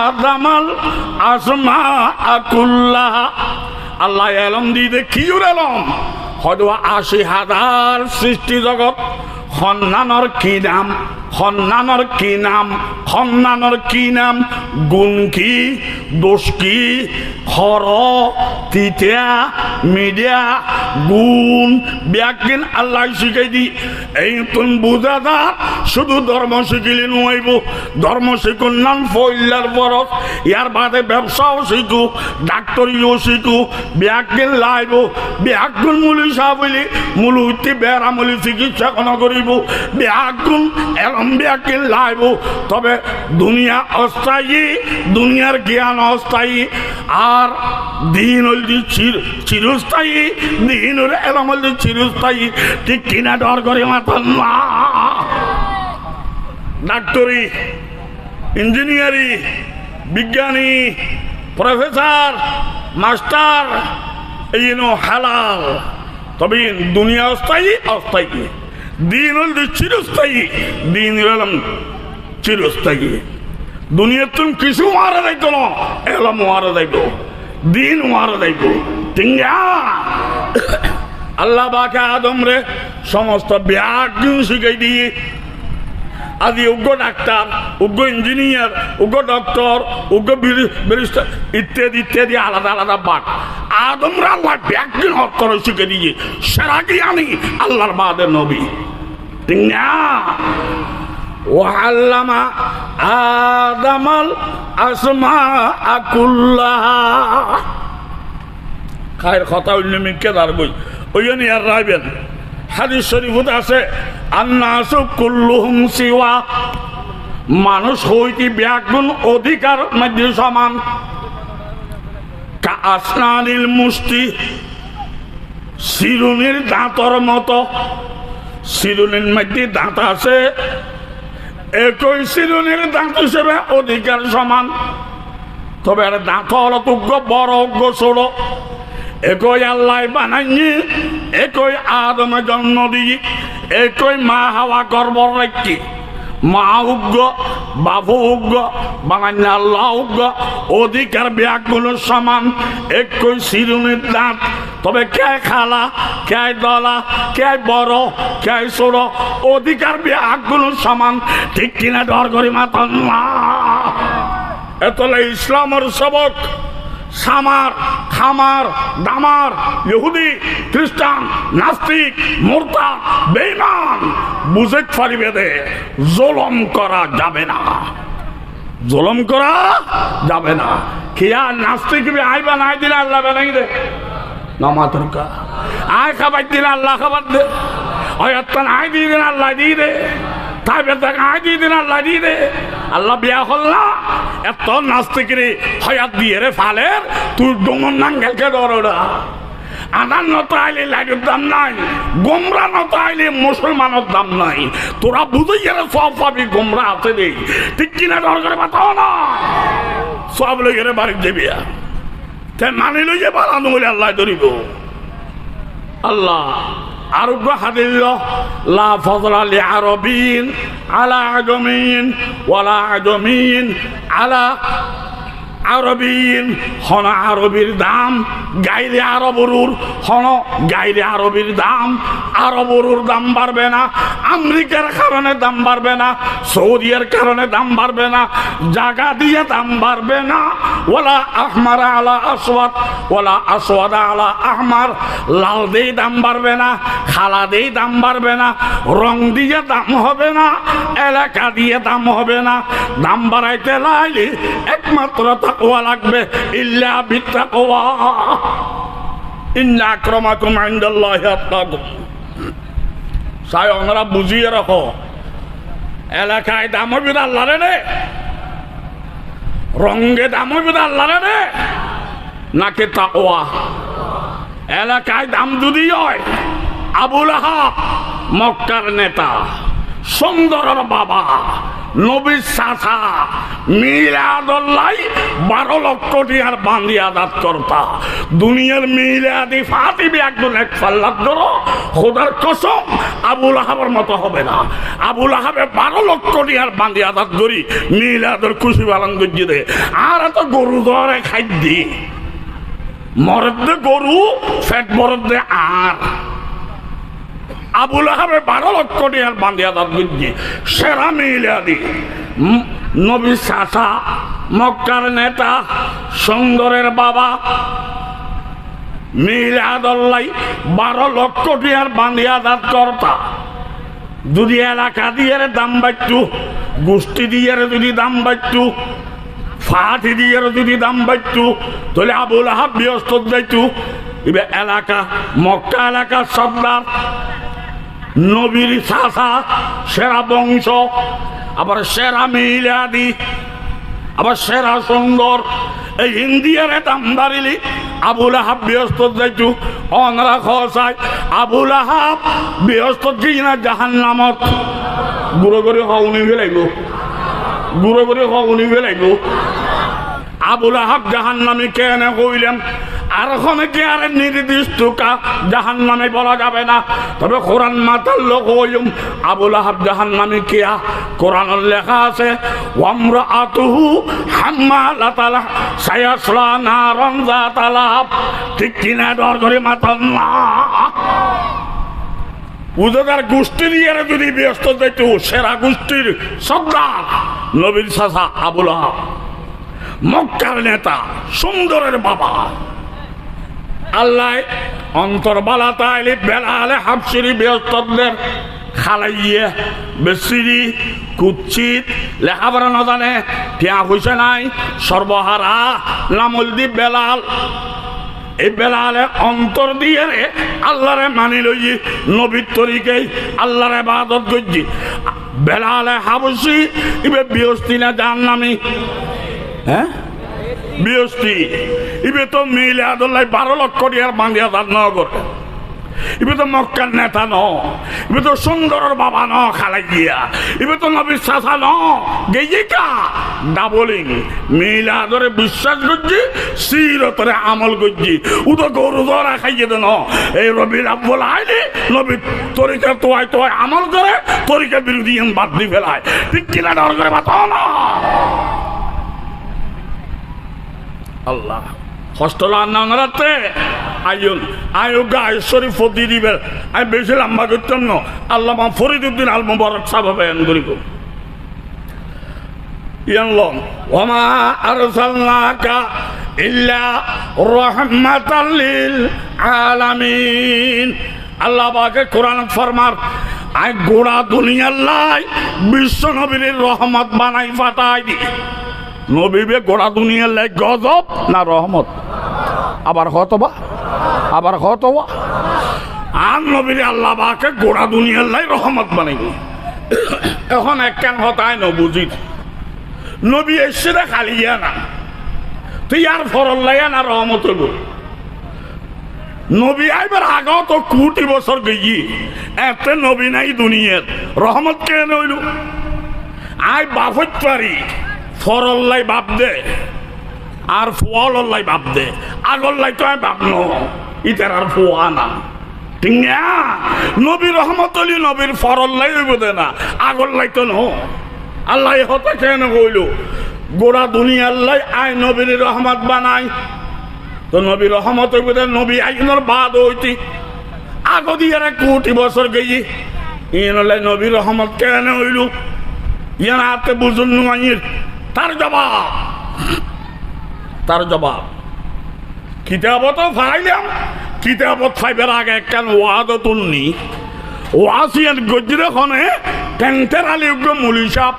Speaker 1: আদামাল আসমা কুল্লাহা, আল্লাহ এলম দিয়ে কিউর এলম হয়তো 80,000 সৃষ্টি জগৎ সন্ন্যানৰ কি নাম, সন্ন্যানৰ কি নাম, সন্ন্যানৰ কি নাম, গুণ কি, দোষ কি, খর তিতিয়া মিডিয়া গুণ ব্যাগিন আল্লাহ শিখাই দি। এই তুন বুঝা দা শুধু ধর্ম শিখিলে নইব, ধর্ম শিখুন নাম ফইলার বরফ, ইয়ার বাদে ব্যবসাও শিখু, ডাক্তারিও শিখু, ব্যাগিন লাইব, ব্যাগুন মুলি সাহ বলি মুলুতি বেড়ামলি চিকিৎসা কোন করিব, ব্যাগুন এলম আম্বিয়াকে লাইব, তবে দুনিয়া অস্থায়ী, দুনিয়ার জ্ঞান অস্থায়ী, আর দিন হল চিরস্থায়ী, দিন হল এলম হল চিরস্থায়ী। ঠিক কিনা ডর করে মাথা না। ডাক্তারি, ইঞ্জিনিয়ারি, বিজ্ঞানী, প্রফেসর, মাস্টার, এই হালাল, তবে দুনিয়া অস্থায়ী, অস্থায়ী। দিন হল চিরস্থায়ী, দিন হলাম চিরস্থায়ী। দুনিয়ার তুমি কিছু মারা যাইতো না, এলাম মারা যাইব, দিন মারা যাইব। টিঙ্গা আল্লাহ বাকে আদম রে সমস্ত ব্যাগুন শিখাই দিয়ে, আদি উগ্র ডাক্তার, উগ্র ইঞ্জিনিয়ার, উগ্র ডক্টর, উগ্র ব্যারিস্টার ইত্যাদি ইত্যাদি আলাদা আলাদা বাক আদমরা আল্লাহ ব্যাগুন হক করে শিখে দিয়ে সেরা জ্ঞানী আল্লাহর বাদের নবী। টিঙ্গা ওয়াল্লামা আদামাল আসমাআ কুল্লাহা। খায়ের কথা হইল মিকে দার বই ওইনি আর রাইবেন। হাদিস শরীফত আছে আন্নাসু কুল্লুহুম সিওয়া, মানুষ হইতে ব্যাগুণ অধিকার মধ্যে সমান। কা আসনানিল মুষ্টি, চিরুনির দাঁতর মতো। চিরুনির মধ্যে দাঁত আছে, একই চিরুনির দাঁত হিসেবে অধিকার সমান। তবে দাঁত হলো তুগ্য বড় ছোট, একই আল্লাহ বানাইনি, একই আদমে জন্ম দিয়ে, একই মা হাওয়া গর্ব রাখি। মা উগ্র, বাবু উগ্র, বানাইনি আল্লাহ উগ্র, অধিকার ব্যাগগুলো সমান, একই চিরুনির দাঁত। তবে কে খালা, কে দলা, কে বড়, কে ছোট, অধিকার ব্যাগগুলো সমান। ঠিক কিনা ডর করি মাথা না। এতলে ইসলামের সবক সামার, খামার, দামার, ইহুদি, খ্রিস্টান, নাস্তিক, মুরতাদ, বেঈমান বুঝে পারিবে দে জুলুম করা যাবে না, জুলুম করা যাবে না। খিয়া নাস্তিক আইবা নাই দিলে আল্লাহ বানাই দে নামাজের কা আয় খাবার দিলে আল্লাহ খাবার দে, অয়াত্তান আয় দিয়ে দিন আল্লাহ দিয়ে দে, তাই বেতাকে আয় দিয়ে দিন আল্লাহ দিয়ে দে। আল্লাহ বিয়া হল না এত নাস্তিকরে হয়াত দিয়ে রে ফালের তুই ডোমন নাঙ্গেলকে ডরোড়া। আদান নত আইলে লাইটের দাম নাই, গোমরা নত আইলে মুসলমানের দাম নাই। তোরা বুঝে গেলে সব পাবি, গোমরা আছে নেই। ঠিক কিনা ডর করে বাতাও না, সব লই গেলে বাড়ি দেবি। তে মানি লইয়ে বাড়ানো বলে আল্লাহ ধরিব। আল্লাহ আরোগ্য হাদিল লা ফজলা লি আরবিন আলা আজমিন ওয়ালা আজমিন আলা আরবিন। হন আরবির দাম গাইলে আরবরুর, হন গাইলে আরবির দাম আরবরুর দাম বাড়বে না। আমেরিকার কারণে দাম বাড়বে না, সৌদিয়ার কারণে দাম বাড়বে না, জায়গা দিয়ে দাম বাড়বে না। ওয়ালা আহমার আলা আসওয়াদ ওয়ালা আসওয়াদ আলা আহমার। লাল দিয়ে দাম বাড়বে না, খালা দিয়ে দাম বাড়বে না, রং দিয়ে দাম হবে না, এলাকা দিয়ে দাম হবে না। দাম বাড়াইতে লাইলে একমাত্র তাকওয়া লাগবে। ইল্লা বিত্তাকওয়া ইন্না আকরামাকুম ইনদাল্লাহি আতকাকুম। সাই ওনারা বুঝিয়ে রাখো, এলাকায় দাম হবে আল্লাহ রে, রঙে দাম হবে আল্লাহ রে, নাকি তাকওয়া। এলাকায় দাম যদি হয় আবুল আহাব মক্কার নেতা, সুন্দরের বাবা, নবীর চাচা, মিলাদুল্লাহ 12 লক্ষ টিয়ার বান্দি আদাত করতা। দুনিয়ার মিলাদি ফাতিবি একজন এক পাল্লার ধরো, খোদার কসম আবুল আহাবের মতো হবে না। আবুল আহাবে 12 লক্ষ টিয়ার বান্দি আদাত করি মিলাদের খুশি পালন করিয়ে দে। আর এত গরু ধরে খাদ্যি মরদ দে গরু, ফেট মরদ দে। আর আবুল আহাবে 12 লক্ষ টিয়ার বান্দি আদাত করিয়ে সেরা মিলাদি নবী চাচা, মক্কার নেতা, সুন্দরের বাবা, মিলাদুল্লাহ 12 লক্ষ টিয়ার বান্দি আদাত করতা। যদি এলাকা দিয়ে দাম বাড়তো, গোষ্ঠী দিয়ে যদি দাম বাড়তো, ফাটি দিয়ে যদি দাম বাড়তো, তাহলে আবুল আহাব ব্যস্ত যাইতো। এবার এলাকা মক্কা এলাকার সর্দার নবীর চাচা, সেরা বংশ, আবার সেরা মিলাদি, আবার সেরা সুন্দর। এই ইন্ডিয়ারে দাম বাড়িলি আবুল আহাব ব্যস্ত যাইতু অনরা খায়। আবুল আহাব ব্যস্ত গিয়ে না জাহান্নামত গুঁড়ো করে হওনি ফেলাইব, গুঁড়ো করে হওনি ফেলাইব। আবুল আহাব জাহান্নামে কেন কইলাম, আর ওখানে কি আর নির্দিষ্ট জাহান্নামে বলা যাবে না, তবে কোরআন মাতার লোক হইম আবুল আহাব জাহান্নামে কিয়া কোরআনের লেখা আছে ওয়ামরাআতুহু হাম্মালাতাল সায়াসলা নারান যাতা লাহাব। ঠিক কিনা ডর করে মাতাল না উদার গোষ্ঠী দিয়ে যদি ব্যস্ত যাইত, সেরা গোষ্ঠীর সর্দার নবীর চাচা আবুল আহাব, মক্কার নেতা, সুন্দরের বাবা। আল্লাহ অন্তর বালা তাইলে বেলালে হাফসিরি ব্যস্তদের খালাইয়ে বেসিরি কুচ্ছিত লেখাপড়া না জানে, টিয়া হইছে নাই, সর্বহারা নামল দি বেলাল। এই বেলালে অন্তর দিয়ে রে আল্লাহরে মানি লই নবীর তরিকে আল্লাহরে ইবাদত করছি। বেলালে হাবসি ইবে বিয়স্তি না জাহান্নামী, হ্যাঁ বিয়স্তি। ইবে তো মিলাদুল্লাহ 12 লক্ষ টাকার বাঙ্গিয়া তার নগর। ইবে তো মক্কার নেতা ন, ইবে তো সুন্দরের বাবা ন খালাই গিয়া, ইবে তো নবীর চাচা ন গেইকা ডাবলিং। মিলাদরে বিশ্বাস করছি, সিরতরে আমল করছি। উদো গরু ধরা খাইয়ে দেন এই রবির আব্বুল আইলে নবীর তরিকা তোয়াই তোয়াই আমল করে তরিকা বিরোধী বাদ দিয়ে ফেলায়। ঠিক কিনা ডর করে বাতা না আল্লাহ হস্টল আন্নাতে আইন আয়ো গায়ে শরীফ ফদি দিবে। আমি বেশি লম্বা করতাম না। আল্লাহ ফরিদুদ্দিন আল মুবারক সাহেব বয়ান করিব ইয়ানলম ওমা আরসালনাকা ইল্লা রাহমাতাল লিল আলামিন। আল্লাহ পাকে কোরআন ফরমার আই গোড়া দুনিয়ার লাই বিশ্ব নবীর রহমত বানাই ফাটাই দি। নবীবে গোড়া দুনিয়ার লাই গজব না রহমত? আবার হতবা, আবার হতবা। আর নবীর আল্লাহ পাকে গোড়া দুনিয়ার লাই রহমত বানাই। এখন একখান হতায় ন বুঝি নবী এসে খালি গিয়া না, তুই আর ফরল লাইয়া না রহমত হইব। নবী আইবার আগেও তো কোটি বছর গেছি, এত নবী নাই দুনিয়ার রহমত কেন হইল? আই বাপত পারি ফরল্লাই বাপ দে আর ফুয়াল্লাই বাপ দে, আগল্লাই তো আমি বাপ ন ইতার আর ফুয়া না। ঠিক না? নবী রহমত হলি নবীর ফরল্লাই হইব দে না, আগল্লাই তো ন। আল্লাহ হতে কেন হইল? গোড়া দুনিয়াল্লাই আয় নবীর রহমত বানাই। তো নবী রহমত হইব দে, নবী আইনের বাদ হইতি আগ দিয়ে কোটি বছর গেছি। ইনলাই নবী রহমত কেন হইল? ইয়ার হাতে বুঝুন নুমাইয়ের তার জবাব, তার জবাব কিতাবত ফাইলাম। কিতাবত ফাইবার আগে একখান ওয়াদ তুলনি ওয়াসিয়ান গজরে খনে টেন্টের আলী মুলি সাপ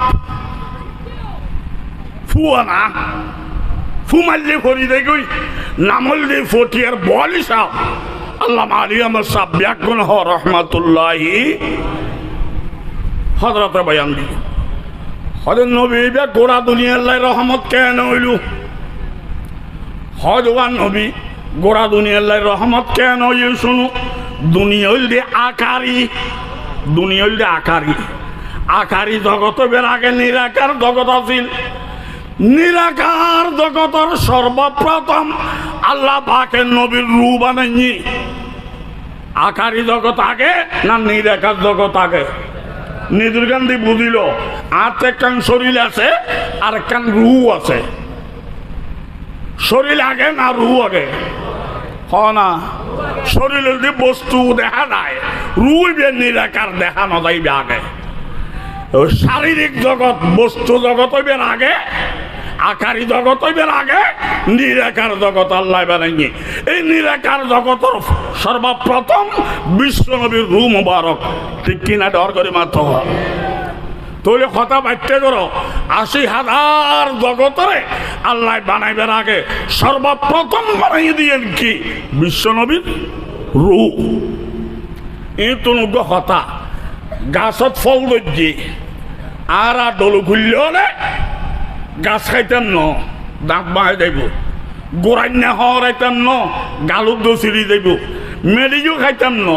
Speaker 1: ফুয়ানা ফু মারলে ফরি দে গই নামল দে ফটিয়ার বলি সাপ আল্লাহ আলী আমার সাপ ব্যাকুন হ রহমাতুল্লাহি হযরত বয়ান দি হযরত নবী বে গোড়া দুনিয়ার লাই রহমত কেন হইল? হযরত নবী গোড়া দুনিয়ার লাই রহমত কেন হইল? শুনো, দুনিয়া হইল দে আকারি, দুনিয়া হইল দে আকারি। আকারি জগত বের আগে নিরাকার জগৎ আছিল। নিরাকার জগতের সর্বপ্রথম আল্লাহ পাকে নবীর রূপ বানাইনি। আকারি জগৎ আগে না নিরাকার জগৎ আগে? নিজের গান্ধী বুঝিল আর একখান শরীর আছে আর একখান রু আছে। শরীর আগে না রু আগে? হ না, শরীরের যে বস্তু দেখা যায় রুই বে নিরাকার দেখানো যাইবে আগে। শারীরিক জগৎ বস্তু জগৎ হইবের আগে, আকারি জগৎ হইবের আগে, নিরাকার জগৎ আল্লাহ বানাইনি। এই নিরাকার জগতের সর্বপ্রথম বিশ্ব নবীর রূপ মুবারক। ঠিক কিনা ডর করে মাত্র তৈলে কথা বাড়তে করো ৮০,০০০ জগতরে আল্লাহ বানাইবার আগে সর্বপ্রথম বানাই দিয়েন কি? বিশ্ব নবীর রূপ। এই তো কথা গাছত ফল দর্জি আর ডলু খুললে হলে গাছ খাইতেন ন দাঁত বাহাই যাইব গোড়াইনা হরাইতাম ন গালুর দোষিরি যাইব মেডিও খাইতাম ন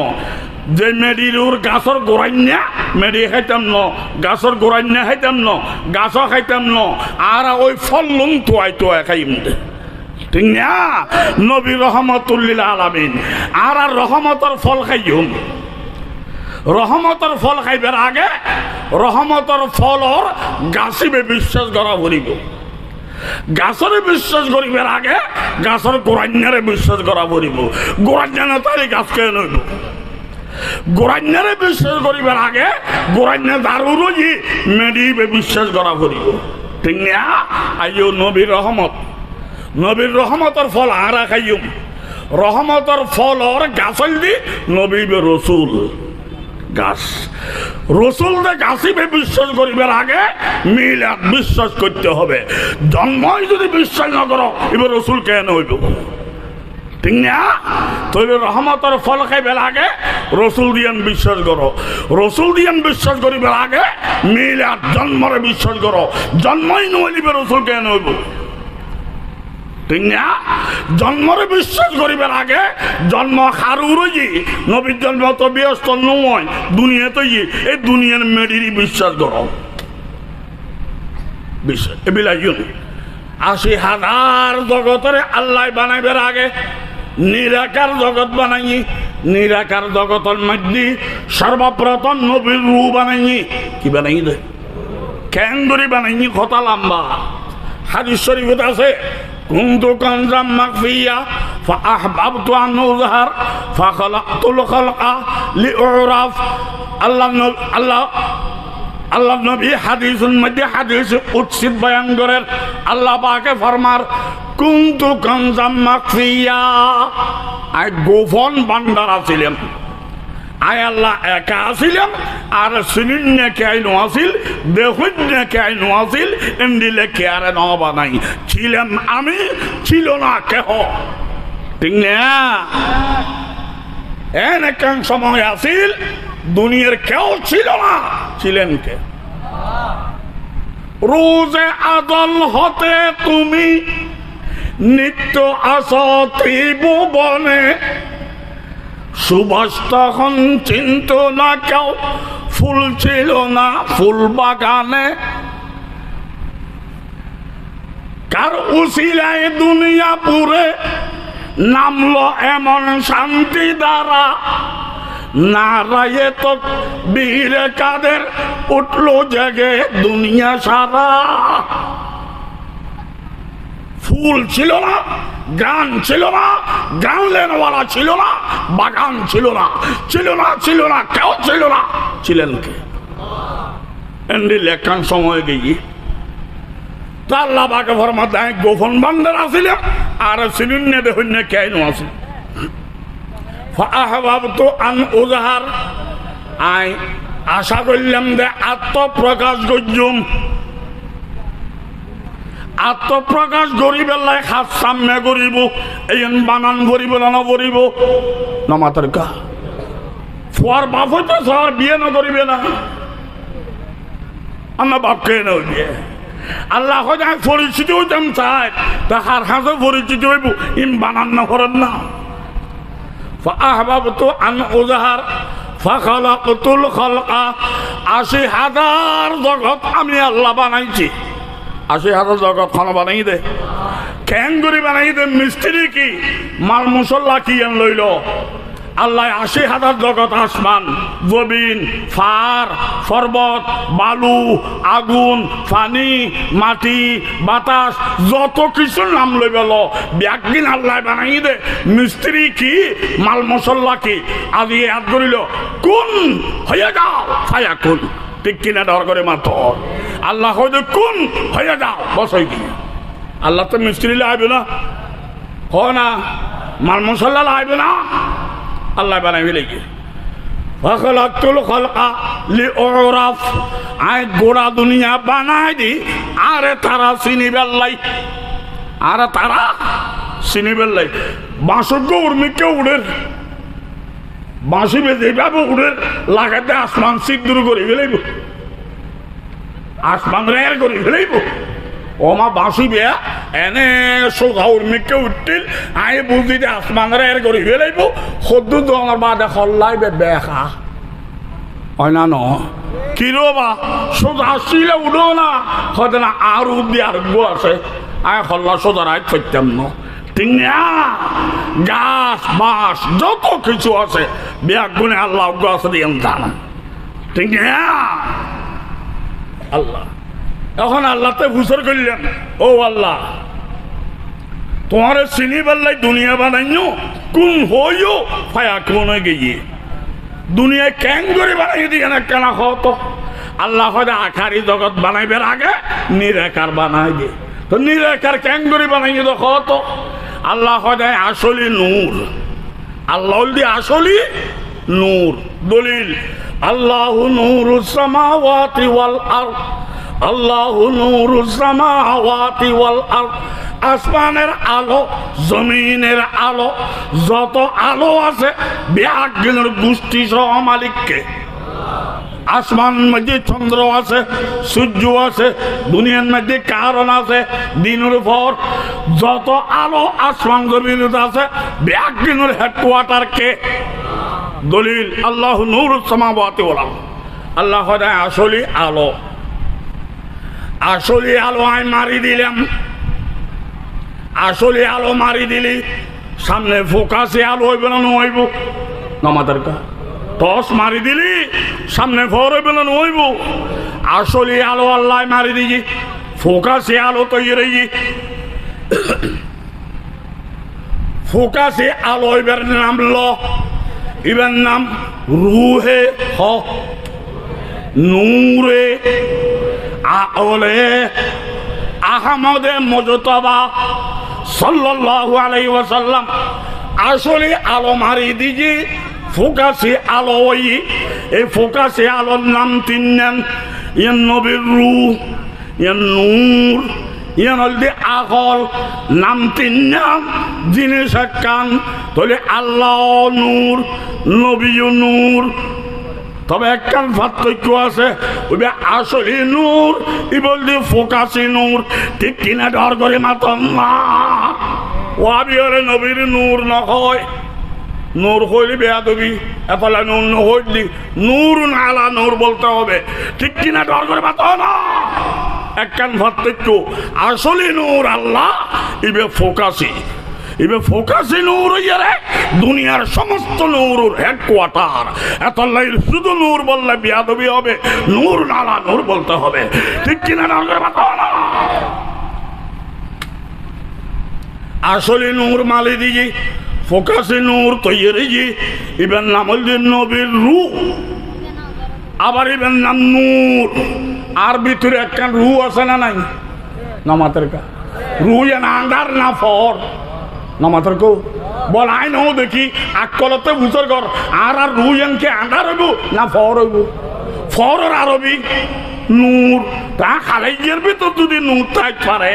Speaker 1: যে মেডির গাছর গোড়াইনা মেডি খাইতাম ন গাছর গোড়াইনা খাইতাম ন গাছও খাইতাম ন আর ওই ফল লুম তোয়াই তোয়াই খাইম ঠিক না নবী রহমতুল্লিল আলামিন আর রহমতর ফল খাইম রহমতর ফল খাইবার আগে রহমতর ফলর গাছিবে বিশ্বাস করা ভরিব গাছরে বিশ্বাস করিবার আগে গাছর গোড়াইনারে বিশ্বাস করা ভরিব গোড়াইনা তাই গাছ কে নইব গোড়াইনারে বিশ্বাস করিবার আগে গোড়াইনা দারুরও ই মেডিবে বিশ্বাস করা ভরিব ঠিক না আইও নবীর রহমত নবীর রহমতর ফল আরা খাইম রহমতর ফলর গাছল দি নবীবে রসুল গাছ রসুল গাছিবে বিশ্বাস করিবার আগে মিলাদ বিশ্বাস করতে হবে জন্মই যদি বিশ্বাস না করো এবার রসুল কেন হইব ঠিক না তৈরি রহমতর ফল খাইবার আগে রসুল দিয়ান বিশ্বাস করো রসুল দিয়ান বিশ্বাস করিবার আগে মিলাদ জন্মরে বিশ্বাস করো জন্মই নইলিবে রসুল কেন হইব ঠিক না জন্মরে বিশ্বাস করিবার আগে জন্ম হারুরই নবীর জন্ম তো ব্যস্ত নয় দুনিয়াতে এই দুনিয়ার মেডিরই বিশ্বাস করো বিশ্বাস এবিলাই ৮০,০০০ জগতরে আল্লাহ বানাইবার আগে নিরাকার জগৎ বানাই নিরাকার জগতের মধ্যে সর্বপ্রথম নবীর রূহ বানাই কি বানাই দে কেন ধরে বানাই কথা লম্বা হাদিস শরীফত আছে কুনতু কানজাম মাখফিয়া ফাআহবাবতু আন উযহার ফাখালাকতুল খালকা লিউরাফ আল্লাহ নবী হাদিসের মধ্যে হাদিস কুদসি বয়ান করেন আল্লাহ পাকে ফরমার কুনতু কানজাম মাখফিয়া আই গোপন ভান্ডার আছিলাম আয় আল্লাহ একা আসিলাম আর শুনিন না কে আইন আসিল দেখুন না কে আইন আসিল এমডিলে কে আর নবা নাই ছিলাম আমি ছিল না কেহ ঠিক না এন একখান সময় আসিল দুনিয়ার কেউ ছিল না ছিলেন কে রোজে আদল হতে তুমি নিত্য আসো ত্রিভুবনে সুবাস তখন চিন্ত না কেউ ফুল ছিল না ফুল বাগানে কার উসিলায় দুনিয়া পুরে নামলো এমন শান্তি দ্বারা নারায়ে তো বীরে কাদের উঠলো জেগে দুনিয়া সারা ফুল ছিল না গান ছিল না গান লেনওয়ালা ছিল না বাগান ছিল না ছিল না ছিল না কেউ ছিল না ছিলেন কে এন্ডি লেখান সময় গিয়ে তার লাভাকে ফরমা দেয় গোপন বান্দার আসিলাম আর ছিলেন না দেখুন না কেন আসিল ফাআহবাবতু আন উযহার আই আশা করলাম যে আত্মপ্রকাশ গজ্জুম আত্মপ্রকাশ গরিবের হাত সামনে করিব এই বানান ভরিব না ভরিব না মাতার কা ফুয়ার বাপ হইতে সর বিয়ে না করিবে না আমার বাপকে না বিয়ে আল্লাহ হয় পরিচিতি হইতাম চাই তাহার হাতে পরিচিতি হইব ইম বানান না করেন না ফাআহবাবতু আন উযহার ফাখালাকতুল খালকা ৮০,০০০ জগৎ আমি আল্লাহ বানাইছি ৮০,০০০ জগৎ খানা বানাই দে কেন করে বানাই দে মিস্ত্রি কি মাল মুসল্লা কি এন লইল আল্লাহ ৮০,০০০ জগৎ আসমান জমিন ফার পর্বত বালু আগুন পানি মাটি বাতাস যত কিছু নাম লই গেল ব্যাগদিন আল্লাহ বানাই দে মিস্ত্রি কি মাল মশল্লা কি আদি ইয়াদ করিল কোন হয়ে যাও ছায়া কোন ঠিক কিনা ডর করে মাত্র আল্লাহ হয়তো কোন হয়ে যাও বসই কি আল্লাহ তো মিস্ত্রি লাগবে না হ না মাল মশল্লা লাগবে না আল্লাহ বানাই ফেলেছে ফাখালাকতুল খালকা লিউরাফ আই গোড়া দুনিয়া বানাই দি আরে তারা চিনিবার লাই আরে তারা চিনিবার লাই বাঁশর গৌরমি কেউ উড়ের বাঁশি বেজে যাবো উড়ে লাগাতে আসমান সিদ্ধুর করে ফেলাইব, আসমান রের করে ফেলাইব। ওমা বাঁশি বেয়া এনে সোজা উর্মিকে উঠছিল, আই বুঝিতে আসমান রের করে ফেলাইব। সদ্যু তোমার বাদে হল্লাইবে বেখা হয় না ন কি রবা সোজা আসছিলে উঠো না হয়তো না আর উদ্দি আর আছে আয় হল্লা সোজা রায় করতাম না। টিংয়া গাছ বাঁশ যত কিছু আছে ব্যাগ গুনে আল্লাহ গাছ দিয়ে জানান। টিংয়া আল্লাহ এখন আল্লাহতে ফুসর করলেন, ও আল্লাহ তোমার চিনি পাল্লাই দুনিয়া বানাইও কোন হইও ফায়া কোন গিয়ে দুনিয়ায় ক্যাং করে বানাই দিয়ে না কেনা হতো। আল্লাহ হয়তো আখারি জগৎ বানাইবার আগে নিরাকার বানাই দিয়ে, তো নিরাকার ক্যাং করে বানাইয়ে দেখো তো। আল্লাহ হয়তো আসলি নূর, আল্লাহ দিয়ে আসলি নূর। দলিল আল্লাহু নূরুস সামাওয়াতি ওয়াল আরদ, আল্লাহু নূরুস সামাওয়াতি ওয়াল আরদ। আসমানের আলো জমিনের আলো যত আলো আছে ব্যাগের গোষ্ঠী সহ মালিককে। আসমান মধ্যে চন্দ্র আছে, সূর্য আছে, দুনিয়ার মধ্যে কারণ আছে, দিনের পর যত আলো আসমান জমিন আছে ব্যাগের হেডকোয়ার্টার কে? দলিল আল্লাহু নূরুস সামাওয়াতি ওয়াল আরদ। আল্লাহ আসলি আলো, আসলি আলো আমি মারি দিলাম। আসলে আলো মারি দিলি সামনে ফোকাসে আলো হইবে না হইব নমাদার কা টস মারি দিলি সামনে ফর হইবে না হইব। আসলে আলো আল্লাহ মারি দিজি ফোকাসে আলো তৈরি, ফোকাসে আলো হইবার নাম ল, এবার নাম রুহে হ নূরে আলে আহমদে মুজতবা সাল্লাল্লাহু আলাইহি ওয়াসাল্লাম। আসলে আলো মারি দিজি ফোকাসে আলো ওই, এই ফোকাসে আলোর নাম তিন নাম। ইয়ান নবীর রূহ, ইয়ান নূর, ইয়ান হলদি আকল। নাম তিন নাম জিনিস কান তাহলে আল্লাহ নূর, নবীও নূর। তবে একখান পার্থক্য আছে, ওই আসলে নূর ই বলতে ফোকাসি নূর। ঠিক কিনা ডর করে মাতন না ওয়াবিহরে নবীর নূর নহয়। নূর হইলে বেয়া দেবি এতলা নূর নহইলি নূর নালা নূর বলতে হবে। ঠিক কিনা ডর করে মাত না। একখান পার্থক্য, আসলে নূর আল্লাহ, ইবে ফোকাসি। এবার ফোকাসে নূর হইয়ারে দুনিয়ার সমস্ত নূরের হেডকোয়ার্টার। এত শুধু নূর বললে বিয়াদবি হবে, নূর নালা নূর বলতে হবে। ঠিক কিনা আসলে নূর মালি দিজি ফোকাসে নূর তৈরি জি। এবার নাম হল নবীর রূহ, আবার এবার নাম নূর। আর ভিতরে একখান রূহ আছে না নাই নামাতের কা রূহ না আন্ডার না ফর নমাতর কো বল আই নও দেখি আকলতে বুঝর কর। আর আর রুইয়ানকে আন্ডার হইব না ফর হইব? ফর আরবি নূর। তা খালাইয়ের ভিতর যদি নূর থাকতে পারে,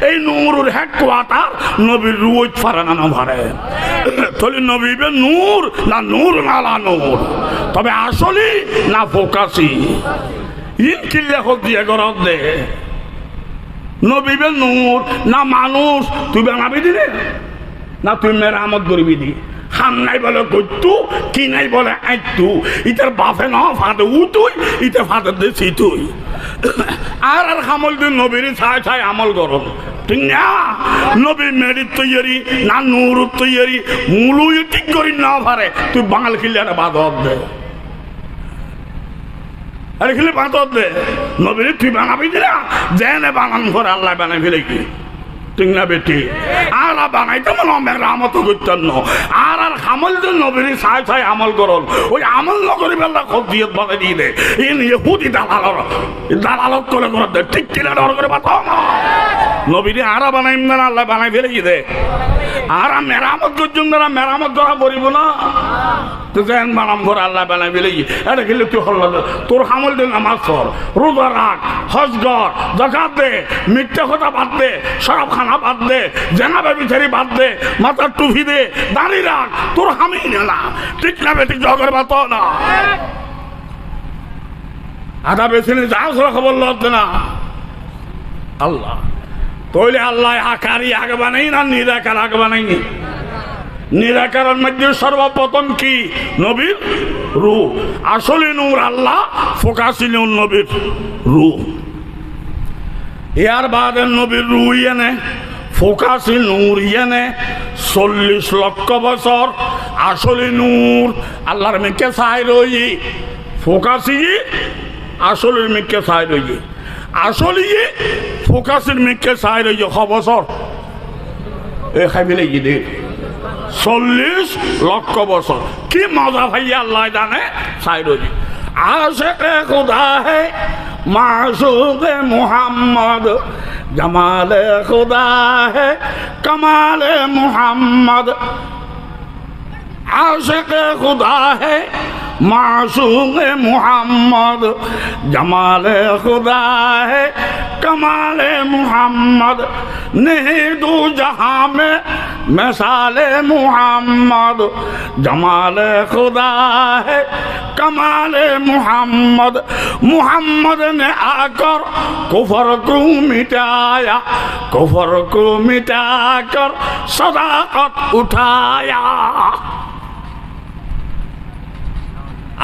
Speaker 1: এই নূরের হেডকোয়ার্টার নবীর রুইত পারে না পারে। তাহলে নবীবে নূর না নূর নালা নূর, তবে আসলি না ফোকাসি। ইন কিল্লে হোক দিয়ে গরদ দে নবীবে নূর না মানুষ। তুই বানাবি দিলে না তুই মেরামত করবি দি। খান নাই বলে গত্যু, কি নাই বলে আইতু। ইতার বাপে ন ফাঁদে উ তুই, ইতে ফাঁদে দিছি তুই। আর আর খামল দিন নবীর ছায় ছায় আমল করো। ঠিক না? নবীর মেরিট তৈরি না নূর তৈরি মূলই ঠিক করি না পারে। তুই বাঙাল খিলে একটা বাদর দে, আরে খিলে বাদর দে। নবীর তুই বানাবি দিলা জেনে বানান করে আল্লাহ বানাই ফেলে কি ঠিক না বেটি? আর বানাইতে মেরামত করতেন না। আর আর আমল যে নবীর ছায় ছায় আমল করল, ওই আমল নকরি বেলা খদিয়ত বানাই দিয়ে দে। এই নিয়ে হুদি দালালত করে করে দে। ঠিক কিনা ডর করে বাতাও না নবীরে আরা বানাইম না আল্লাহ বানাই ফেলে কি দে আর মেরামত করছুন না মেরামত করা পড়িব না তো যেন বানাম করে আল্লাহ বানাই ফেলে কি এটা খেলে তুই হল তোর হামল দে নামাজ পড় রোজা রাখ হজ কর যাকাত দে মিথ্যা কথা বাদ দে শরাব খানা বাদ দে জেনাবে বিচারি বাদ দে মাথার টুপি দে দাঁড়িয়ে রাখ তোর হামি না ঠিক না বেটি জগের বাত না আধা বেশি যাও খবর লড়তে না আল্লাহ তৈলে আল্লাহ আকারই আগে বানাই না নিরাকার আগে বানাইনি নিরাকারের মধ্যে সর্বপ্রথম কি নবীর রূহ আসলে নূর আল্লাহ ফোকাসি নূর নবীর রূহ ইয়ার বাদে নবীর রূহ ইয়েনে ফোকাসি নূর ইয়েনে 40 লক্ষ বছর আসলে নূর আল্লাহর মেকে চাই রই ফোকাসি আসলের মেকে চাই রই আসলে ফোকাসের মেকে চাই রই বছর এ খাইবে লেগে দে 40 লক্ষ বছর কি মজা ভাইয়া আল্লাহ জানে চাই রই আশিকে খুদা হে মাসুকে মুহাম্মদ জমালে খুদা হে কমালে মুহাম্মদ আশিকে খুদা হে मासूम मुहम्मद जमाले खुदा है कमाले मुहम्मद नहीं दो जहां में मिसाले मुहम्मद जमाले खुदा है कमाले मुहम्मद मुहम्मद ने आकर कुफर को मिटाया कुफर को मिटाकर सदाकत उठाया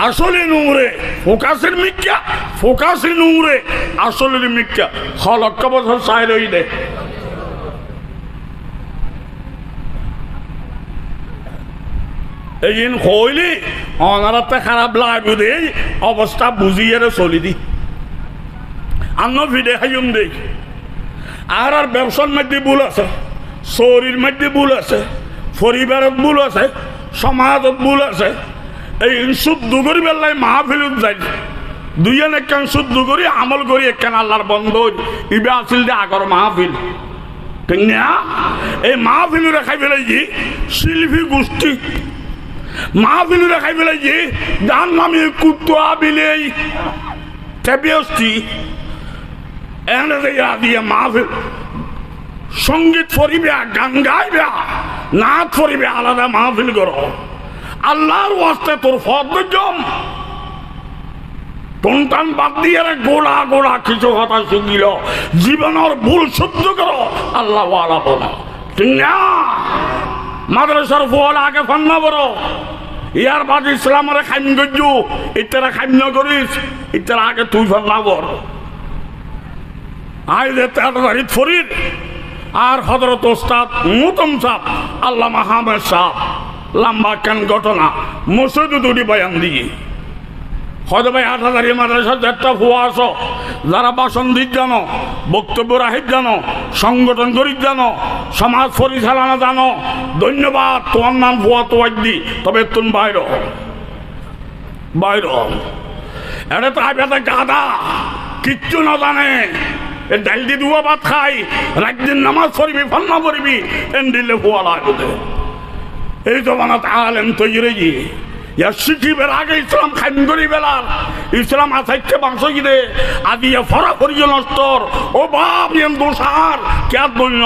Speaker 1: আসলে নূরে ফোকাসের মিক্কা ফোকাসে নূরে আসলের মিক্কা লক্ষ বছর চাই রই দে এই হইলি অনারাতে খারাপ লাগবে দে অবস্থা বুঝিয়ে চলি দি আন্ন ভিডে খাইম দেই আর আর ব্যবসার মধ্যে ভুল আছে শরীর মধ্যে ভুল আছে পরিবারত ভুল আছে সমাজত ভুল আছে এই শুদ্ধ করি বেলায় মাহফিলত যাই দুইজন একখান শুদ্ধ করি আমল করি একখান আল্লাহর বন্ধ ইবে আসিল যে আগর মাহফিল ঠিক না এই মাহফিল রেখাই ফেলাইছি শিল্পী গোষ্ঠী মাহফিল রেখাই ফেলাইছি যার নামে কুত্তা বিলেই টেপিয়সটি এনে দিয়ে মাহফিল সঙ্গীত ফরিবে গান গাইবে নাচ ফরিবে আলাদা মাহফিল করো আল্লাহর ওয়াস্তে তোর ফদ জম টনটান বাদ দিয়ে গোড়া গোড়া কিছু কথা শিখিল জীবনের ভুল শুদ্ধ করো আল্লাহ ওয়ালা বলো ঠিক না মাদ্রাসার ফল আগে ফান্না বড় ইয়ার বাদ ইসলামের খাইম গজ্জু ইতারা খাইম ন করিস ইতারা আগে তুই ফান্না বড় আই যে তাড়াতাড়ি ফরিদ আর হযরত ওস্তাদ মুতম সাহেব আল্লামা আহমেদ সাহেব লম্বা কেন ঘটনা মসজিদে দুটি বয়ান দিয়ে হয়তো ভাই 8000 মাদ্রাসা একটা ফুয়া আছো যারা বাসন দিক জানো বক্তব্য রাহিত জানো সংগঠন করিত জানো সমাজ পরিচালনা জানো ধন্যবাদ তোমার নাম ফুয়া তোয়াই দি তবে তুমি বাইর বাইর এটা তো আইবাতে গাদা কিচ্ছু না জানে এ ডাল দি দুয়া ভাত খাই রাত দিন নামাজ পড়বি ফান্না পড়বি এন দিলে ফুয়া লাগবে এই জমানাত আলেম তৈরি ইয়া শিখিবের আগে ইসলাম খাইম করি বেলার ইসলাম আসাইতে বাংশ গিয়ে আদি ফরা করিও নষ্টর ও বাপ ইয়েন দোষার কে দৈন্য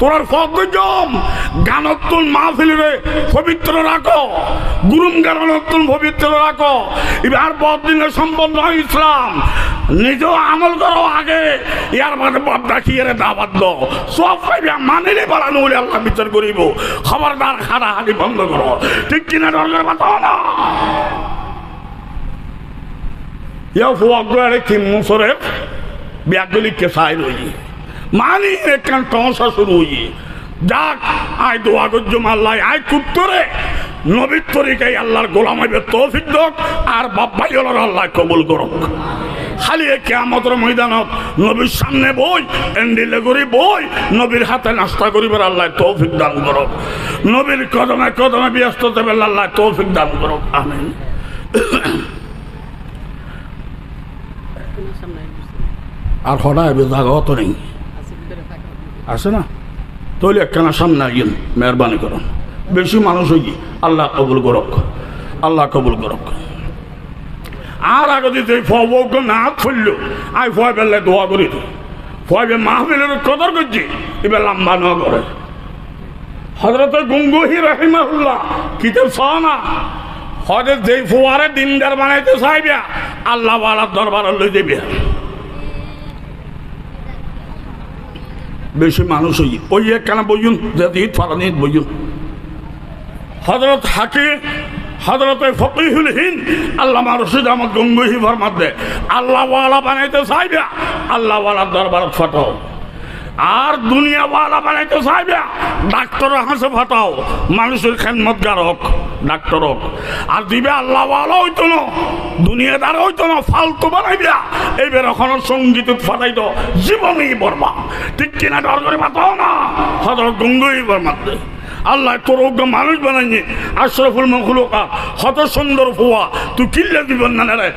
Speaker 1: তোরার ফদ জম গানতুন মাহফিলরে পবিত্র রাখো গুরুম গানতুন পবিত্র রাখো এবার বদিনের সম্পন্ন হয় ইসলাম নিজেও আমল করো আগে ইয়ার মাঝে বাপ ডাকিয়ে দাবাত দো সব পাইবে মানিলে বাড়ানো বলে আল্লাহ বিচার করিব খবরদার খারা হালি বন্ধ করো ঠিক কিনা দরকার বাতাও না ইয়া ফুয়াগরে কি মুসরে ব্যাগলি কে সাই রই মানি একখান টসা শুরু হই যাক আয় দোয়া গজ্জম আল্লাহ আয় কুত্তরে নবীর তরিকায় আল্লাহর গোলাম হইবে তৌফিক দক আর বাপ্পাই আল্লাহ কবুল করুক খালি কিয়ামতের ময়দানত নবীর সামনে বই এন্ডিলে করি বই নবীর হাতে নাস্তা করিবার আল্লাহ তৌফিক দান করুক নবীর কদমে কদমে ব্যস্ত দেবে আল্লাহ তৌফিক দান করুক আমিন আর হঠাৎ জায়গা তো নেই আছে না? তাহলে একখানা সামনে আইন, মেহরবানি করুন। বেশি মানুষ হই, আল্লাহ কবুল করক, আল্লাহ কবুল করক। আর আগে দিতে ফবক না খুলল, আই ফয় বেলে দোয়া করি, ফয়বে মাহফিলের কদর করছি, এবার লম্বা ন করে। হযরত গঙ্গোহী রাহিমাহুল্লাহ কিতাব সানা হযরত যেই ফুয়ারে দিনদার বানাইতে চাইবে আল্লাহ ওয়ালার দরবারে লই দেবে। বেশি মানুষ হই ওই একখানা বইন যদি ফালানি বইন। হযরত হাকিম হযরত ফকিহুল হিন্দ আল্লামা রশিদ আহমদ গঙ্গোহী ফরমাতে আল্লাহ ওয়ালা বানাইতে চাইবে আল্লাহ ওয়ালার দরবারে ফাটাও। আর দুনিয়া ওয়ালা বানাইতে চাইবে ডাক্তার হাসে ফাটাও, মানুষের খেদমতগার হোক ডাক্তার হোক। আর দিবে আল্লাহ ওয়ালা হইতো না, দুনিয়াদার হইতো না, ফালতু বানাইবে। এইবার এখন সঙ্গীত ফাটাইতো জীবনেই বরবা, ঠিক কিনা? ডর করে ফাটাও না। হযরত গঙ্গোহী ফরমাতে আল্লাহ তোর মানুষ বানাইনি আশরাফুল মখলুকাত, কত সুন্দর ফুয়া, তুই কিল্লে দিবেন না রে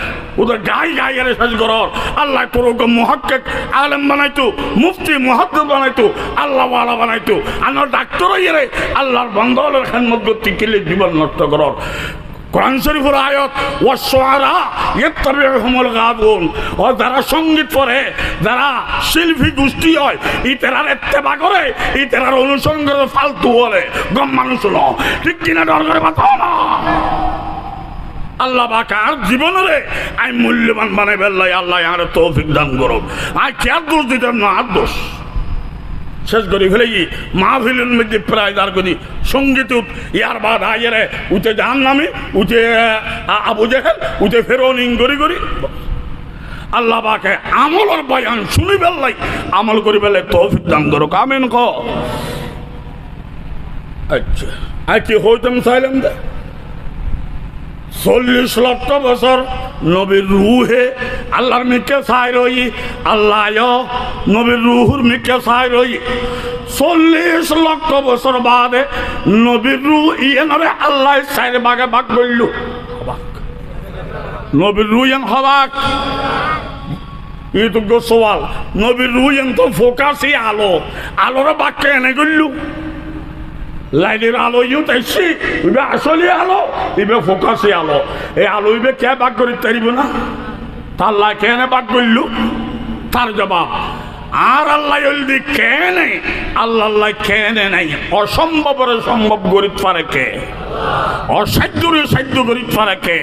Speaker 1: ওদের গাই গাইয়ের সাজ করার। আল্লাহ তোর মুহাক্কিক আলেম বানাইতো, মুফতি মুহাদ্দিস বানাইতো, আল্লাহ ওয়ালা বানাইতো। আর ডাক্তার হইরে আল্লাহর বান্দাদের খেদমত করতে কিল্লে জীবন নষ্ট করার। কোরআন শরীফের আয়াত ওয়াসশুআরা ইয়াত্তাবিউহুমুল গাবুন, ও যারা সঙ্গীত পড়ে, যারা শিল্পী গোষ্ঠী হয়, ইতারার ইত্তেবা করে, ইতারার অনুসরণ করে ফালতু বলে গম মানুষ ন, ঠিক কিনা? ডর করে বাতাও না। আল্লাহ বাকা আর জীবনে আই মূল্যবান বানাই বেল্লাই আল্লাহ আর তৌফিক দান করো। আই কে আর দোষ দিতাম না, আর দোষ শেষ করি ফেলে মাহফিলের মধ্যে প্রায় দাঁড় করি সঙ্গীত ইয়ার বাদ আইয়ারে উঠে জাহান নামি, উঠে আবু জেহেল, উঠে ফেরোনিং করি করি। আল্লাহ বাকে আমলের বয়ান শুনি বেল্লাই আমল করি বেলে তৌফিক দান করো, আমিন ক। আচ্ছা আর কি হইতাম চাইলাম দে 40 লক্ষ বছর নবীর রুহে আল্লাহর মিকে চাই রই, আল্লাহ নবীর রুহুর মিকে চাই রই। 40 লক্ষ বছর বাদে নবীর রুহ ইয়েনরে আল্লাহ 4 ভাগে ভাগ করল। নবীর রুহ ইয়েন হবাক ই তো গোসওয়াল। নবীর রুহ ইয়েন তো ফোকাসই আলো, আলোর বাক্যে এনে করল। লাইটের আলো ইউ তাইছি ইবে আসলে আলো, ইবে ফোকাসে আলো। এই আলো ইবে কে ভাগ করি তারিব না? তার লাই কেনে ভাগ করল? তার জবাব আর আল্লাহ জলদি কেনে, আল্লাহ কেনে নাই। অসম্ভবরে সম্ভব গরিব পারে কে? অসাধ্যরে সাধ্য গরিব পারে কে?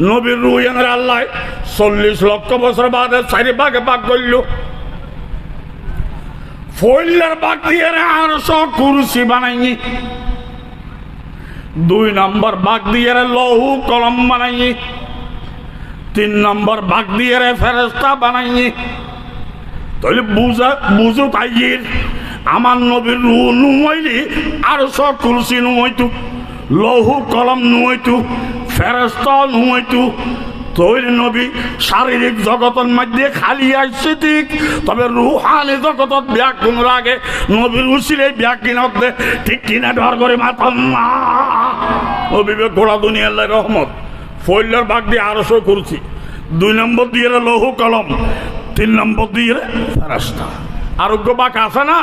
Speaker 1: নবীর রুহ এনে আল্লাহ 40 লক্ষ বছর বাদে 4 ভাগে ভাগ করল। ফইলার বাগ দিয়ে আরশ কুরসি বানাইনি। 2 নম্বর বাগ দিয়ে লৌহ কলম বানাইনি। 3 নম্বর বাগ দিয়ে ফেরেশতা বানাইনি। তাহলে বুঝো তাইয়ের আমার নবীর রূহ নুমাইলি আরশ কুরসি নুমাইতু, লৌহ কলম নুমাইতু, ফেরেশতা নুমাইতু। তৈরি নবী শারীরিক জগতের মধ্যে খালি আসছে ঠিক, তবে রুহানি জগতত ব্যাকুণ আগে নবীর উসিলে ব্যাকিন হতে, ঠিক কিনা? ডর করে মাথা না। নবীবে গোড়া দুনিয়ার রহমত। ফইলার বাগ দিয়ে আরশ কুরসি, 2 নম্বর দিয়ে লৌহ কলম, 3 নম্বর দিয়ে ফেরেশতা। আরোগ্য বাক আছে না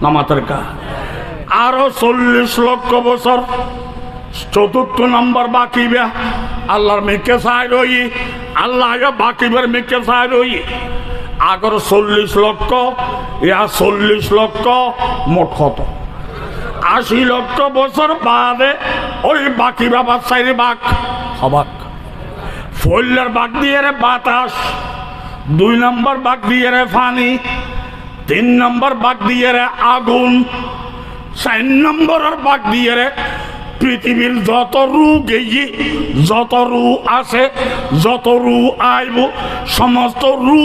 Speaker 1: নামাতের কা? আরো 40 লক্ষ বছর 4th নম্বর বাকিবে আল্লাহর মিকে চাই রই, আল্লাহ বাকিবের মিকে চাই রই। আগর 40 লক্ষ, ইয়া 40 লক্ষ মোট কত? 80 লক্ষ বছর বাদে ওই বাকি বাবার 4 ভাগ হবাক। ফইলার বাগ দিয়ে বাতাস, 2 নম্বর বাগ দিয়ে পানি, 3 নম্বর বাগ দিয়ে আগুন, 4 নম্বরের বাগ দিয়ে পৃথিবীর যত রু গেই, যত রু আছে, যত রু আইব, সমস্ত রু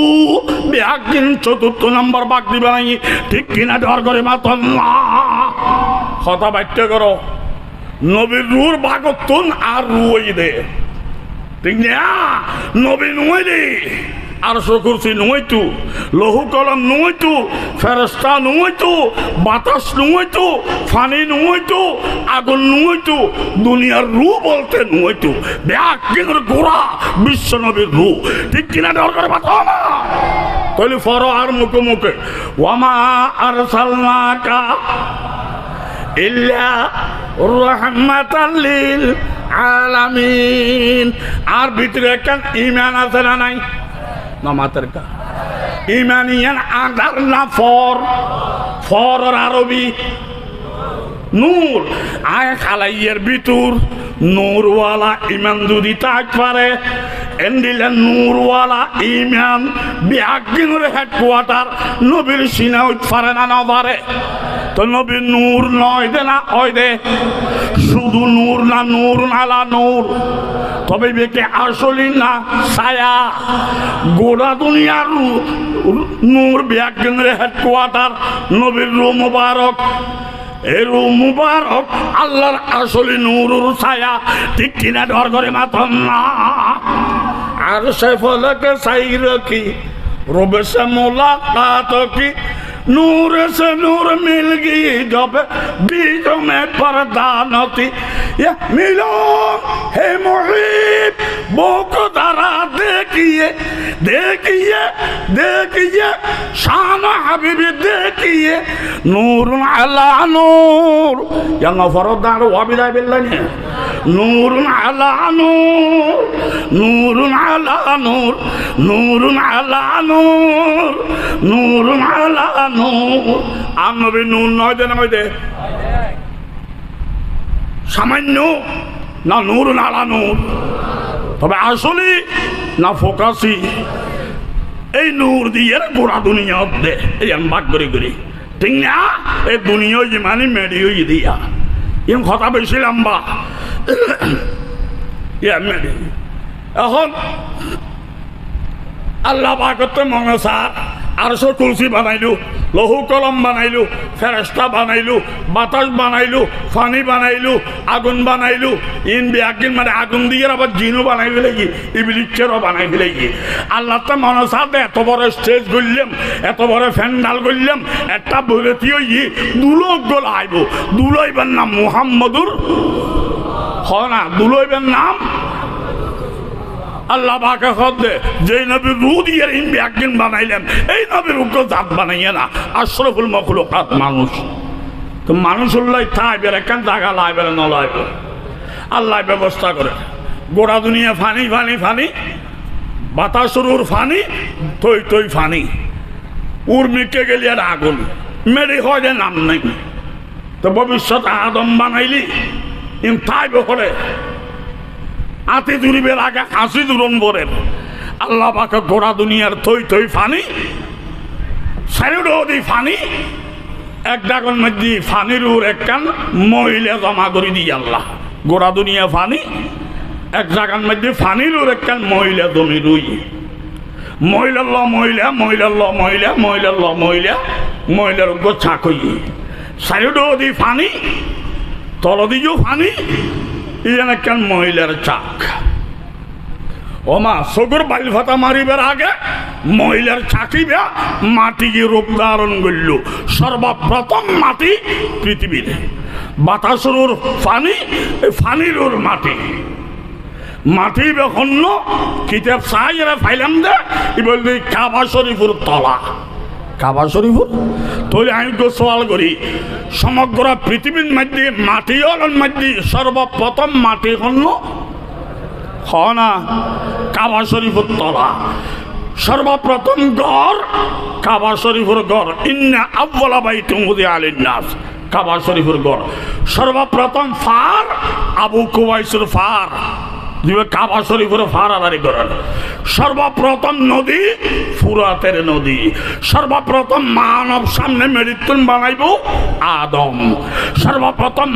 Speaker 1: ব্যাগিন 4th নম্বর বাগ দিবে নাই, ঠিক কিনা? ডর করে মাতন না। কথা বাধ্য করো নবীর রুর ভাগতুন আর রুই দে, ঠিক না? নবী নুইলি আরশ কুরসি নুইতু, লৌহ কলম নুইতু, ফেরেশতা নুইতু, বাতাস নুইতু, পানি নুইতু, আগুন নুইতু, দুনিয়ার রু বলতে নুইতু ব্যাকিনের গোড়া বিশ্ব নবীর রু, ঠিক কিনা? ডর করে বাতা না। তাহলে ফর আর মুখে মুখে ওয়ামা আরসালনাকা ইল্লা রাহমাতাল লিল আলামিন। আর ভিতরে একটা ঈমান আছে না নাই? না মাতের কা ঈমানিয়ান আদার না ফর ফর আরবি নূর আয় খালাইয়ের ভিতর নূরওয়ালা ইমান যদি থাক পারে এন্ডিলে নূরওয়ালা ইমান বিয়াগিনের হেডকোয়ার্টার নবীর সিনা উঠ পারে না না পারে? তো নবীর নূর নয় দে না ওই দে শুধু নূর না নূর নালা নূর তবে বেকে আসলি না ছায়া গোড়া দুনিয়ার নূর বিয়াগিনের হেডকোয়ার্টার নবীর রূহ মুবারক এই রূহ মুবারক আল্লাহর আসলি নূরুর ছায়া ঠিক কিনা ডর করে মাতন না আর সে ফলকে সাই রাখি রবে সে মোলাকাত কি नूर से नूर मिल गई जब बीजों में पर्दा नती ये मिलो हे मुहीब वो को दरा देखिए देखिए देखिए शान हबीबी देखिए नूर अला नूर या नफरदार वाबिला बिल्लाह नूर अला नूर नूर अला नूर नूर अला नूर नूर अला আর নবী নূর নয় দে নয় দে সামান্য না নূর নালা নূর তবে আসলে না ফোকাসি এই নূর দিয়ে গোড়া দুনিয়া দে এই ভাগ করে করি ঠিক না এই দুনিয়া যিমানি মেডিও দিয়া ইম কথা বেশি লম্বা এখন আল্লাহ পাকতে মনে সার আরশো তুলসী বানাইলু লহু কলম বানাইলু ফেরেশতা বানাইলু বাতাস বানাইলু পানি বানাইলু আগুন বানাইলু ইন বিয়াকিন মানে আগুন দিয়ে আবার জিনও বানাই ফেলে কি ইবলিসেরও বানাই ফেলে কি আল্লাহ তো মনসাতে এত বড় স্টেজ করলাম এত বড় ফ্যান্ডাল করলাম একটা বলেতিও ই দুলোক গোল আইব দুলইবেন নাম মুহাম্মদুর হ না দুলইবেন নাম আল্লাহ পাকে খদ্দে যে নবীর রূহ দিয়ে একদিন বানাইলেন এই নবীর রূহকে জাত বানাইয়ে না আশরাফুল মাখলুকাত মানুষ তো মানুষুল্লাহ থাই বের কেন জায়গা লাই বেড়ে নলাইব আল্লাহ ব্যবস্থা করে গোড়া দুনিয়া ফানি ফানি ফানি বাতাসুর ফানি তৈ তৈ ফানি উর মিকে গেলি আর আগুন মেরে হয় যে নাম নাই তো ভবিষ্যৎ আদম বানাইলি ইম থাইব করে আতি জুড়িবের আগে হাসি জুরন বলেন আল্লাহ পাকে গোড়া দুনিয়ার থই থই ফানি সাইডি ফানি এক ডাগন মধ্যে ফানির উর একখান মহিলা জমা করে দিই আল্লাহ গোড়া দুনিয়া ফানি এক জায়গার মধ্যে ফানির উর একখান মহিলা জমি রুই মহিলার ল মহিলা মহিলার ল মহিলা মহিলার ল মহিলা মহিলার উগ্র ছাকই সাইডি ফানি তলদিও ফানি ইয়ান একখান মহিলার চাক ওমা সগুর বাইল ফাতা মারিবার আগে মহিলার চাকিবা মাটি গিয়ে রূপ ধারণ করল সর্বপ্রথম মাটি পৃথিবীর বাতাসুর ফানি ফানির মাটি মাটি বেখন্ন কিতাব সাহায্যে ফাইলাম দে বললি কাবা শরীফুর তলা কাবা শরীফুর তাহলে আমি তো সওয়াল করি সমগ্র পৃথিবীর মধ্যে মাটি হলের মধ্যে সর্বপ্রথম মাটি হল হ না কাবা শরীফুর তলা সর্বপ্রথম ঘর কাবা শরীফুর ঘর ইন্না আউওয়ালা বাইতুন উযিআ লিন-নাস কাবা শরীফুর ঘর সর্বপ্রথম ফার আবু কুবাইসের ফার কাবা শরীফের ফারাদারি করেন সর্বপ্রথম নদী ফুরাতের নদী সর্বপ্রথম মানব সামনে মেরিতুন বানাইব আদম সর্বপ্রথম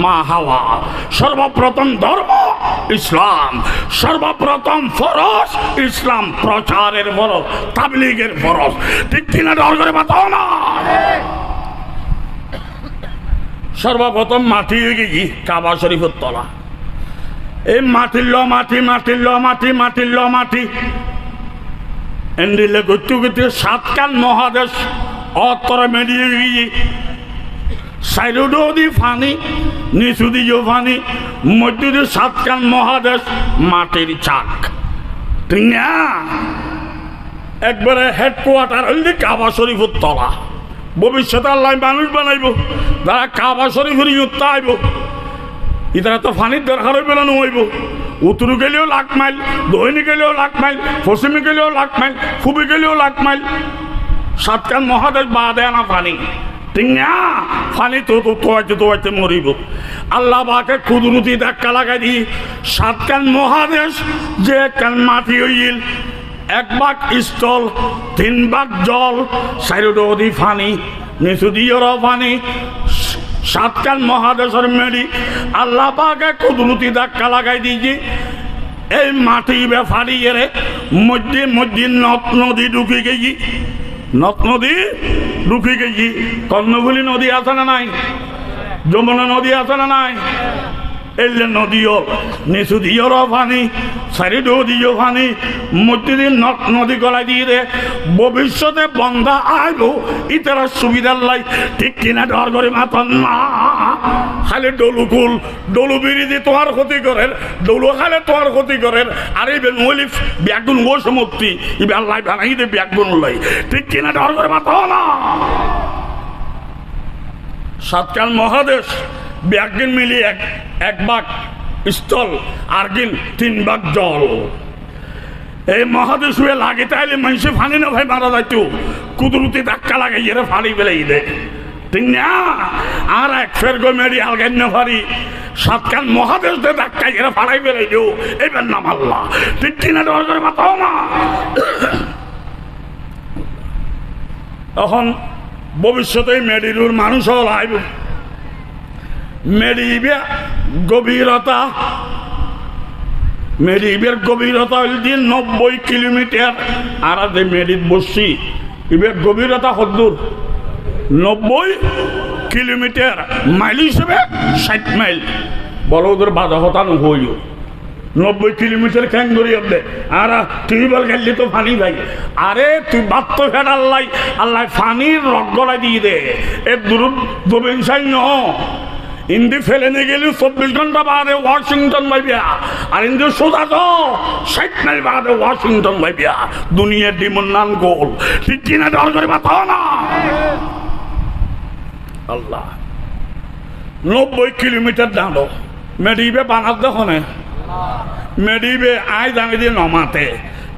Speaker 1: মা হাওয়া সর্বপ্রথম ধর্ম ইসলাম সর্বপ্রথম ফরজ ইসলাম প্রচারের ফরজ তাবলীগের ফরজ ঠিক কিনা ডর করে বাতাও না সর্বপ্রথম মাটি গিয়ে কাবা শরীফের তলা এই মাটির ল মাটি মাটির ল মাটি মাটির ল মাটি এন্ডিলে গতি গতি সাতকাল মহাদেশ অতরে মেরিয়ে গিয়ে সাইডও দি ফানি নিচু দিও ফানি মধ্য দিয়ে সাতকাল মহাদেশ মাটির চাক ঠিক না একবারে হেডকোয়ার্টার হইলে কাবা শরীফের তলা। ভবিষ্যতে আল্লাহ মানুষ বানাইব যারা কাবা শরীফের ইউত্তা আইব, ইতারা তো পানির দরকার হইবে না, হইব উত্তর গেলেও লাখ মাইল, দক্ষিণে গেলেও লাখ মাইল, পশ্চিমে গেলেও লাখ মাইল, পূবে গেলেও লাখ মাইল। সাতকান মহাদেশ বাদে আনা পানি, ঠিক না? পানি তো তোয়াইতে মরিব। আল্লাহ বাকে কুদরতি ধাক্কা লাগাই দি সাতকান মহাদেশ যে একখান মাটি হইল, এক ভাগ স্থল, 3 ভাগ জল, 4 অধি পানি, নিচু দিয়েরও পানি। সাতকান মহাদেশের মেরি আল্লাহ পাকে কুদরতি ধাক্কা লাগাই দিয়েছি। এই মাটি বেফারিয়ে মধ্যে মধ্যে নদ নদী ঢুকে গেছি, নদ নদী ঢুকে গেছি। কর্ণফুলী নদী আছে না নাই? যমুনা নদী আছে না নাই? এলে নদীও নিচু দিয়েও পানি, 4 দিয়েও পানি, মধ্যে দিয়ে নদ নদী গলাই দিয়ে দে। ভবিষ্যতে বন্ধা আইব ইতারা সুবিধার লাই, ঠিক কিনা? ডর করে মাথা না খালি ডলুকুল ডলু বিড়ি দিয়ে তোমার ক্ষতি করেন, ডলু খালে তোমার ক্ষতি করেন। আর এই বেনুলিফ ব্যাগুন ও সমুক্তি ইবে আল্লাহ বানাই দে ব্যাগুন লাই, ঠিক কিনা? ডর করে মাথা না। সাতকাল মহাদেশ ব্যাগিন মিলিয়ে এক ভাগ স্থল আর গিন 3 ভাগ জল। এই মহাদেশ হয়ে লাগে তাইলে মানুষে ফানি না ভাই মারা যাইত, কুদরতি ধাক্কা লাগাই এরা ফাড়ি ফেলাই দে, ঠিক না? আর এক ফের গো মেরি আলগাই না ফারি, সাতকাল মহাদেশ দিয়ে ধাক্কা এরা ফাড়াই ফেলাই দিও, এইবার নাম আল্লাহ, ঠিক কিনা? ডর করে মাথাও না। তখন ভবিষ্যতে মেডিরুর মানুষ হল আইব। মেরিবের গভীরতা হল দিয়ে 90 কিলোমিটার। আর যে মেরিত বসছি এবার গভীরতা কতদূর? 90 কিলোমিটার। মাইল হিসেবে 60 মাইল। বলো ওদের বাধা হতা নহইও 90 কিলোমিটার ক্যাং করি দে। আর টিউবওয়েল গেলি তো ফানি ভাই, আরে তুই বাদ তো ফের আল্লাহ আল্লাহ ফানির রক গলায় দিয়ে দে। এ দূর দবেন চাই ন ইন্দি ফেলে নিয়ে গেলি 24 ঘন্টা বাদে ওয়াশিংটন ভাইবিয়া, আর ইন্দি সোজা তো 60 মাইল বাদে ওয়াশিংটন ভাইবিয়া। দুনিয়ার ডিমন নান গোল, ঠিক কিনা? ডর করে মাথা না। আল্লাহ 90 কিলোমিটার দাঁড়ো মেডিবে বানার দখনে মেডিবে আয় জানি দিয়ে নমাতে,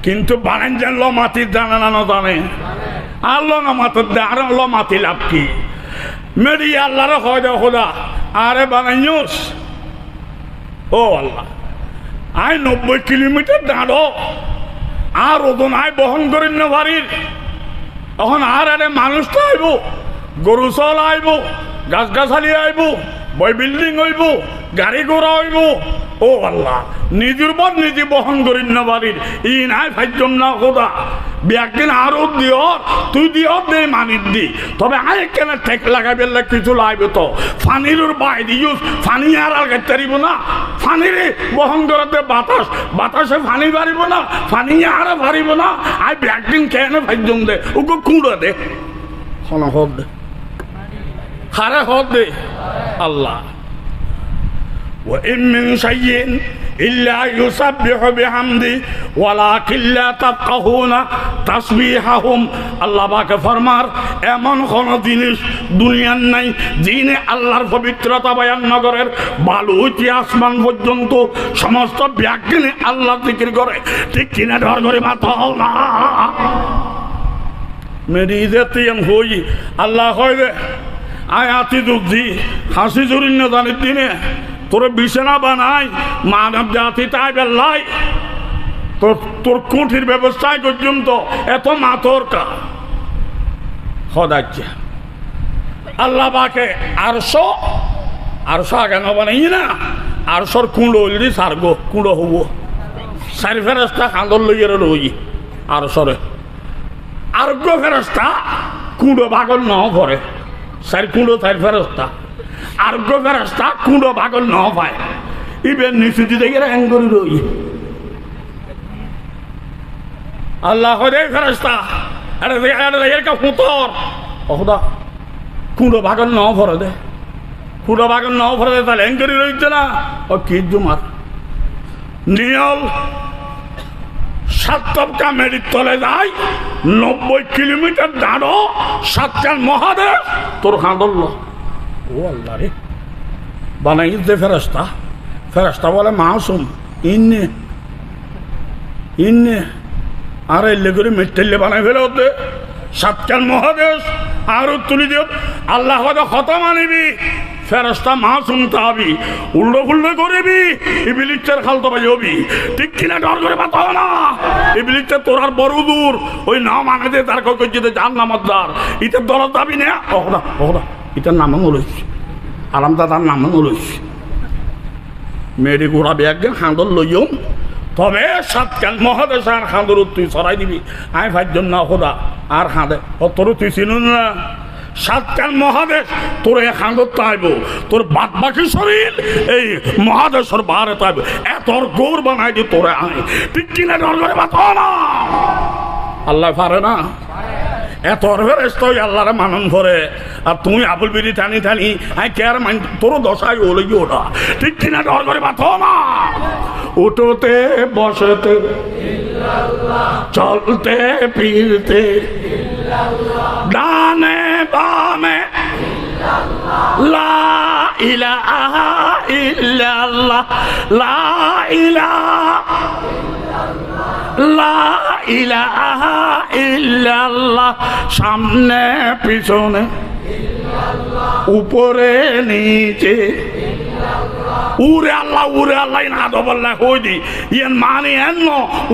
Speaker 1: কিন্তু বানান যে ল মাটির জানে না জানে। আর ল নমাতে আর ল মাটি লাভ কি? মেরি আল্লাহরে হয় দে খোদা আরে বানাইস। ও আল্লাহ, আয় 90 কিলোমিটার দাঁড়ো আর ওজন আয় বহন করেন না বাড়ির। এখন আর আরে মানুষ তো আইব, গরু চল আইব, গাছ গাছালি আইব, বই বিল্ডিং হইব, গাড়ি ঘোড়া হইব। ও আল্লাহ, নিজের পর নিজে বহন করেন না বাড়ির। ই নাই ভাইজম না খোদা, ব্যাগদিন আরো দিও তুই দিও দে মানির দি, তবে আয় কেন ঠেক লাগাবে কিছু লাগবে তো। ফানির বাই দিও ফানি আর গাইতে পারিব না। ফানিরে বহন করাতে বাতাস, বাতাসে ফানি পারিব না, ফানি আর পারিব না। আয় ব্যাগদিন কেন ভাইজম দে ওকে কুড়ো দে, হন হদ দে, হারে হদ দে। আল্লাহ وإن من شيء إلا يسبح بحمده ولكن لا تفقهون تسبيحهم। আল্লাহ পাক ফরমার এমন কোন জিনিস দুনিয়ার নাই যিনি আল্লাহর পবিত্রতা বয়ান নগরের বালু হইতে আসমান পর্যন্ত সমস্ত ব্যাগিনে আল্লাহ জিকির করে, ঠিক কিনা? ডর করে মাথা না। মেরি যেতেন হই আল্লাহ হয় রে আয় আতি দুঃখি হাসি জুরিন না জানির দিনে তোর বিছানা বানাই মানব জাতি তাই বেল্লাই তোর কুঠির ব্যবস্থায় পর্যন্ত এত মাথর কা হদাচ্ছে। আল্লাহ পাকে আরশো আগে না বানাই না, আরশোর কুঁড়ো হইলি সারগো কুঁড়ো হব 4 ফেরস্তা কাঁদর লইয়ে রই আরশরে আরোগ্য ফেরস্তা কুঁড়ো ভাগল ন ভরে 4 কুঁড়ো 4 ফেরস্তা আরোগ্য ফেরস্তা কুঁড়ো ভাগল ন পায়। ইবেন নিচু দিতে গেলে অ্যাঙ্গরি রই আল্লাহ রে ফেরস্তা এর কা ফুতর ওদা কুঁড়ো ভাগল ন ভরে দে, কুঁড়ো ভাগল ন ভরে দে, তাহলে অ্যাঙ্গরি রইছে না। ও কি জুমার নিয়ল সাতকা মেরির তলে যায় 90 কিলোমিটার দাঁড়ো সাতকাল মহাদেশ তোর হাঁদল ও আল্লাহ রে বানাই যে ফেরেশতা ফেরেশতা বলে মাসুম ইন্নে ইন্নে আর এলে করে মেট্টেলে বানাই ফেলে হতে সাতকাল মহাদেশ আরো তুলি দিও আল্লাহ হয়তো কথা মানিবি ফেরেশতা মাসুম তাবি উল্টো ফুল্টো করবি ইবলিসের খালতো ভাই হবি ঠিক কিনা ডর করে পাতাও না ইবলিসের তোর আর বড় দূর ওই নাম আনে দে তার কই যেতে জান নামদার ইতার দরদ দাবি না ওহদা ইতার নাম নলইস আরাম দাদার নাম নলইস মেরি গোড়া ব্যাগ হাঁদল লইও তবে সাতকাল মহাদেশ আর খাঁদর তুই সরাই দিবি আই ভাইজন না খোদা আর খাঁদে তোর তুই চিনুন না সাতকাল মহাদেশ তোর এ খাঁদর তাইব তোর বাদ বাকি শরীর এই মহাদেশের বাহারে তাইব এত গৌর বানাই দি তোরে আয় ঠিক কিনা ডর করে বাতাও না আল্লাহ পারে না এত ফেরেশতা আল্লাহরে মানন করে আর তুমি আবুল বিড়ি টানি টানি আই কেয়ার মান তোর দশায় ওলে গিয়ে ওটা ঠিক কিনা ডর করে বাতাও না উঠোতে বসতে চলতে ফিরতে ডানে বামে লা ইলাহা ইল্লাল্লাহ লা ইলাহা ইল্লাল্লাহ সামনে পিছনে উপরে নিচে উরে আল্লাহ না দবল্লা কই দি ইয়েন মানে এন্ন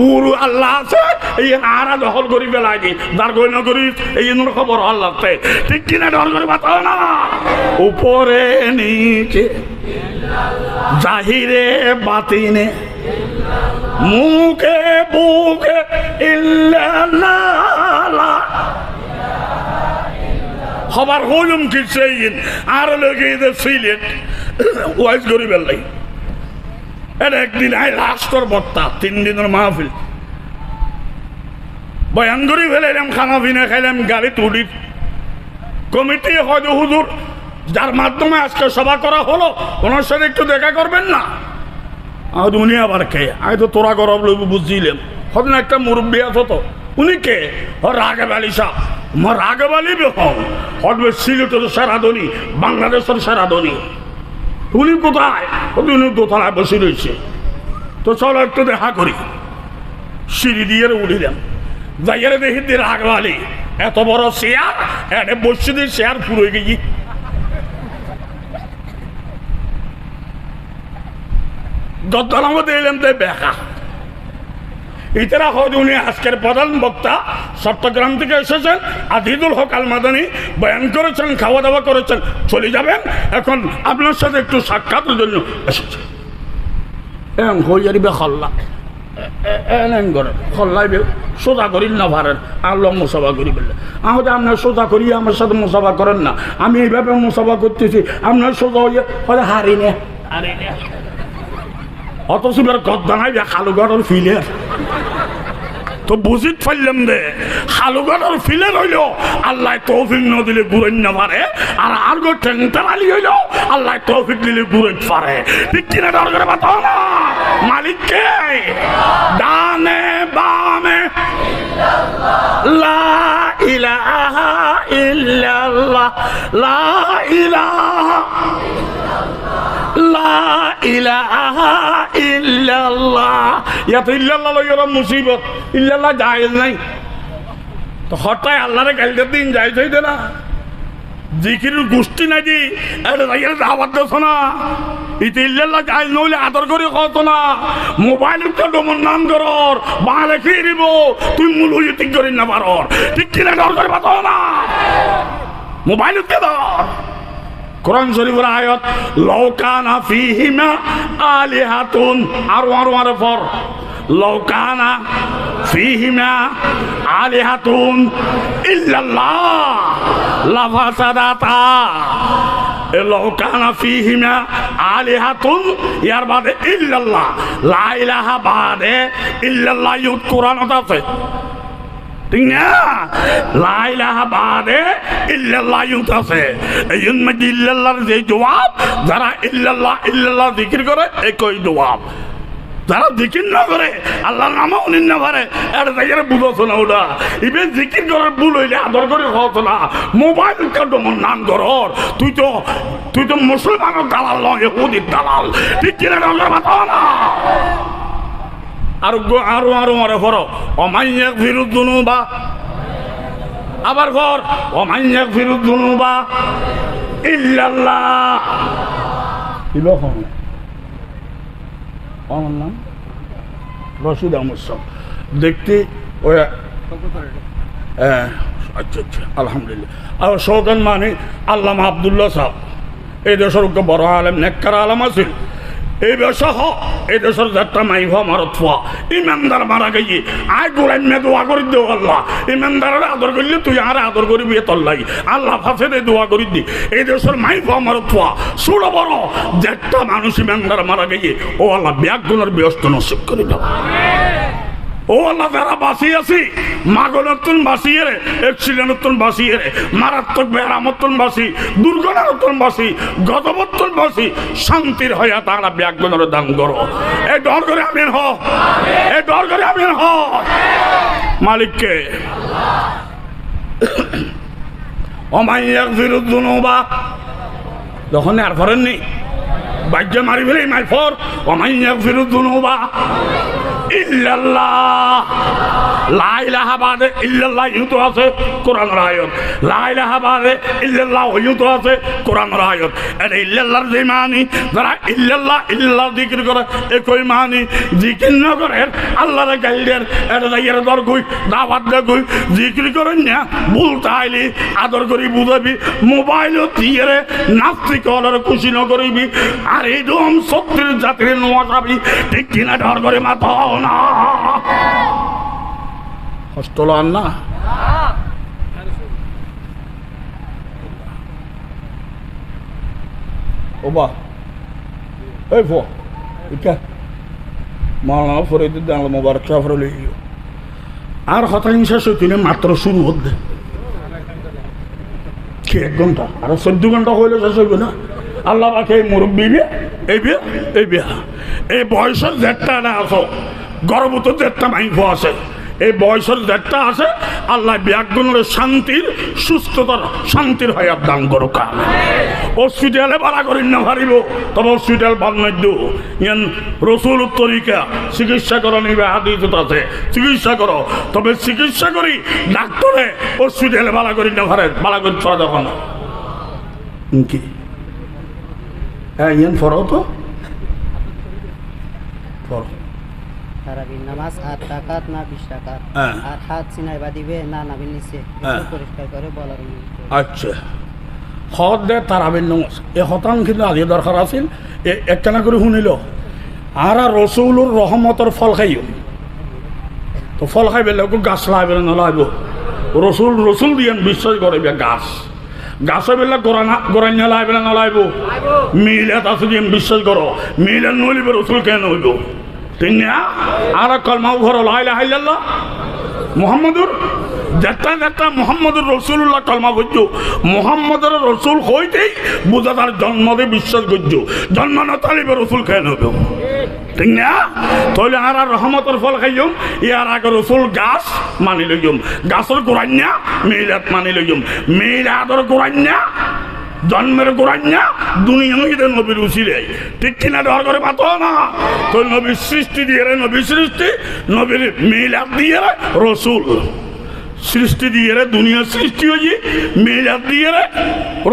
Speaker 1: উরু আল্লাহ আছে ইয়েন আরা দখল করি বেলাই দি দার গই না করি ইয়েন খবর আল্লাহতে ঠিক কিনা ডর করে বাতাও না উপরে নিচে জাহিরে বাতিনে মুখে বুকে ইল্লাল্লাহ খবর হইম কি সেইন আর লগে দে সিলেট ওয়াইজ করি বেলাই এর একদিন আই লাস্টর বক্তা 3 দিনের মাহফিল বয়ান করি ফেলাইলাম খানা পিনা খাইলাম গাড়ি তুড়ি কমিটি হয়তো হুজুর যার মাধ্যমে আজকে সভা করা হলো ওনার সাথে একটু দেখা করবেন না আর উনি আবার কে আমি তো তোরা গরব লইব বুঝছিলাম হয়তো একটা মুরব্বী আছো তো উনি কে রাগেব আলী সাহ রাগেব আলী বেহন হটবে সিলেটের সেরাধনী বাংলাদেশের সেরাধনী উনি কোথায় উনি দোতলায় বসে রয়েছে তো চলো একটু দেখা করি সিঁড়ি দিয়ে উঠিলাম যাইয়ারে দেখি দিয়ে রাগেব আলী এত বড় চেয়ার এনে বসে দিয়ে চেয়ার পুরো গেছি গদ্দার মধ্যে এলাম তাই বেকা ইতারা হয়তো উনি আজকের প্রধান বক্তা চট্টগ্রাম থেকে এসেছেন আজিজুল হক আল মাদানী বয়ান করেছেন খাওয়া দাওয়া করেছেন চলে যাবেন এখন আপনার সাথে একটু সাক্ষাতের জন্য এসেছে এম হইয়ারি বে খল্লা এলেন করে খল্লাই বে সোজা করিল না পারেন আল্লাহ মুসাফা করি বললে আমাদের আপনার সোজা করি আমার সাথে মুসাফা করেন না আমি এইভাবে মুসাফা করতেছি আপনার সোজা হইয়া হয়তো হারি নে অথচ গদ্দা নাই খালুগড়ের ফিলের তো বুঝিত পারলাম দে খালুগড়ের ফিলের হইল আল্লাহ তৌফিক ন দিলে ঘুরেন না পারে আর গো টেন্টারালি হইল আল্লাহ তৌফিক দিলে ঘুরেন পারে ঠিক কিনা ডর করে বাতাও না মালিক কে ডানে বামে লা ইলাহা ইল্লাল্লাহ লা ইলাহা লা ইলাহা ইল্লাল্লাহ ইয়াত ইল্লাল্লাহ লইরা মুসিবত ইল্লাল্লাহ জায়েজ নাই তো হঠাৎ আল্লাহরে গাইলে দিন যাই হইতে না জিকিরের গোষ্ঠী নাই দি এটা যাইয়া দাওয়াত দেছ না ইতে ইল্লাল্লাহ জায়েজ নইলে আদর করে কত না মোবাইল তো ডমন নাম করর বালে ফিরিব তুই মূল হইতে ঠিক করি না পারর ঠিক কিনা ডর করে বাতাও না মোবাইল কে ধর কোরআন শরীফের আয়াত লাউ কানা ফীহিমা আলিহাতুন আর ফর লাউ কানা ফীহিমা আলিহাতুন ইল্লাল্লাহ লাফাসাদাতা লাউ কানা ফীহিমা আলিহাতুন ইয়ার বাদে ইল্লাল্লাহ লা ইলাহা বাদে ইল্লাল্লাহ ইউত কোরআনত আছে ঠিক না লা ইলাহা বাদে ইল্লাল্লাহ ইউত আছে এই জন্য ইল্লাল্লাহর যে জবাব যারা ইল্লাল্লাহ ইল্লাল্লাহ জিকির করে একই জবাব যারা জিকির না করে আল্লাহর নামও নিন না পারে এটা জায়গায় বুঝাতো না ওটা ইভেন জিকির করার ভুল হইলে আদর করে হতো না মোবাইল কাটমন নাম ধর তুই তো মুসলমানের দালাল নয় ইহুদির দালাল ঠিক কিনা ডঙ্গর মাথাও না আরো মারে ফর অমাইয়াক ফিরুদ্দুনু বা আবার ঘর অমাইয়াক ফিরুদ্দুনু বা ইল্লাল্লাহ আমার নাম রশিদ আহমদ সাহেব দেখতে ওই আচ্ছা আলহামদুলিল্লাহ আর সৌকান মানে আল্লামা আবদুল্লাহ সাহেব এই দেশের বড় আলেম নেককার আলম আছিল এই বেশ এই দেশের যাত্রা মাইভ মারত ফোয়া ইমানদার মারা গিয়ে আয় গোড়াই মে দোয়া করে দেও আল্লাহ ইমানদারের আদর করলে তুই আর আদর করবি তোর লাই আল্লাহ ফাঁসে দে দোয়া করি দি এই দেশের মাইভ মারত ফোয়া ছোড়ো বড় যাত্রা মানুষ ইমানদার মারা গিয়ে ও আল্লাহ ব্যাগুনের ব্যস্ত নসিব করে দাও ও আল্লাহ যারা বাঁচিয়ে আছি মাগনতুন বাঁচিয়ে রে এক্সিডেন্টতুন বাঁচিয়ে রে মারাত্মক বেরামতুন বাঁচি দুর্ঘটনাতুন বাঁচি গজবতুন বাঁচি শান্তির হইয়া তারা ব্যাগুনের দান করো এই ডর করে আমিন হ এই ডর করে আমিন হ মালিককে অমাইয়াক ফিরুদ্দুনুবা যখন আর ফরেননি বাজ্য মারি ফেলে মাই ফর অমাইয়াক ফিরুদ্দুনুবা ইল্লাল্লাহ লা ইলাহা বাদে ইল্লাল্লাহ ইউতো আছে কোরআনের আয়াত লা ইলাহা বাদে ইল্লাল্লাহ ইউতো আছে কোরআনের আয়াত আর ইল্লাল্লাহর যে মানি যারা ইল্লাল্লাহ জিকির করে একই মানি জিকির না করে আল্লাহর গাইডের এটা জায়গার দর কই দাওয়াত দে কই জিকির করেন না বলতে আইলি আদর করি বুঝাবি মোবাইলও দিয়ে রে নাস্তিক হলের খুশি ন করিবি আর এই দম সত্যের জাতির নোয়া যাবি ঠিক কিনা ডর করে মাথা না হস্তল আর না ওবা এই ফো ইকা মাওলানা ফরিদুদ্দিন আল মুবারক সাফর লইও আর হতাংশা সইতিনে মাত্র শুরু হতে কি 1 ঘন্টা আর 14 ঘন্টা হইলে শেষ হইবে না আল্লাহ পাকে মুরব্বী এই বয়সের যেটা না আসো গর্ভবতী যেটা মাইফ আছে এই বয়সের যেটা আছে আল্লাহ ব্যাগুনের শান্তির হয়াত দান করো কা হসপিটালে ভাড়া করি না পারিব তবে হসপিটাল বানাইদ ইয়ান রসুল তরিকা চিকিৎসা করো নিবে হাদিস আছে চিকিৎসা করো তবে চিকিৎসা করি ডাক্তারে হসপিটালে ভাড়া করি না পারে ভাড়া করি চলা যখন কি হ্যাঁ ইয়ান ফরো তো ফরো
Speaker 2: তারাবির নামাজ 8 রাকাত না 20 রাকাত আর হাত সিনায় বাঁধিবে না নাভির নিচে পরিষ্কার করে বলার
Speaker 1: আচ্ছা হদ দে তারাবির নামাজ এ হতাং কিন্তু আগে দরকার আছিল একটানা করে শুনিল আর রসুলুর রহমতর ফল খাইও তো ফল খাইবে লোক গাছ লাইবে নলাইব রসুল দিয়ে বিশ্বাস করে গাছ বেলা গোড়াই লাইবে নলাইব মিলাত আছে দিয়ে বিশ্বাস করো মিলাত নলিবে রসুল কেন হইব ঠিক না আর কলমা ঘর লা ইলাহা ইল্লাল্লাহ মুহাম্মাদুর যেটা মুহাম্মদুর রসুল্লাহ কলমা করছো মুহাম্মদের রসুল হইতেই বুঝা তার জন্মদে বিশ্বাস করছো জন্ম না তালিবে রসুল কেন হবে ঠিক না তাহলে আর রহমতের ফল খাইম ইয়ার আগে রসুল গাছ মানি লইম গাছের গোড়াইনা মিলাদ মানি লইম মিলাদর গোড়াইনা জন্মের গোড়াইনা দুনিয়া নবীর উচিলে ঠিক কিনা ডর করে পাতো না তো নবীর সৃষ্টি দিয়ে নবীর সৃষ্টি নবীর মিলাদ দিয়ে রসুল সৃষ্টি দিয়ে দুনিয়ার সৃষ্টি হয়ে মিলাদ দিয়ে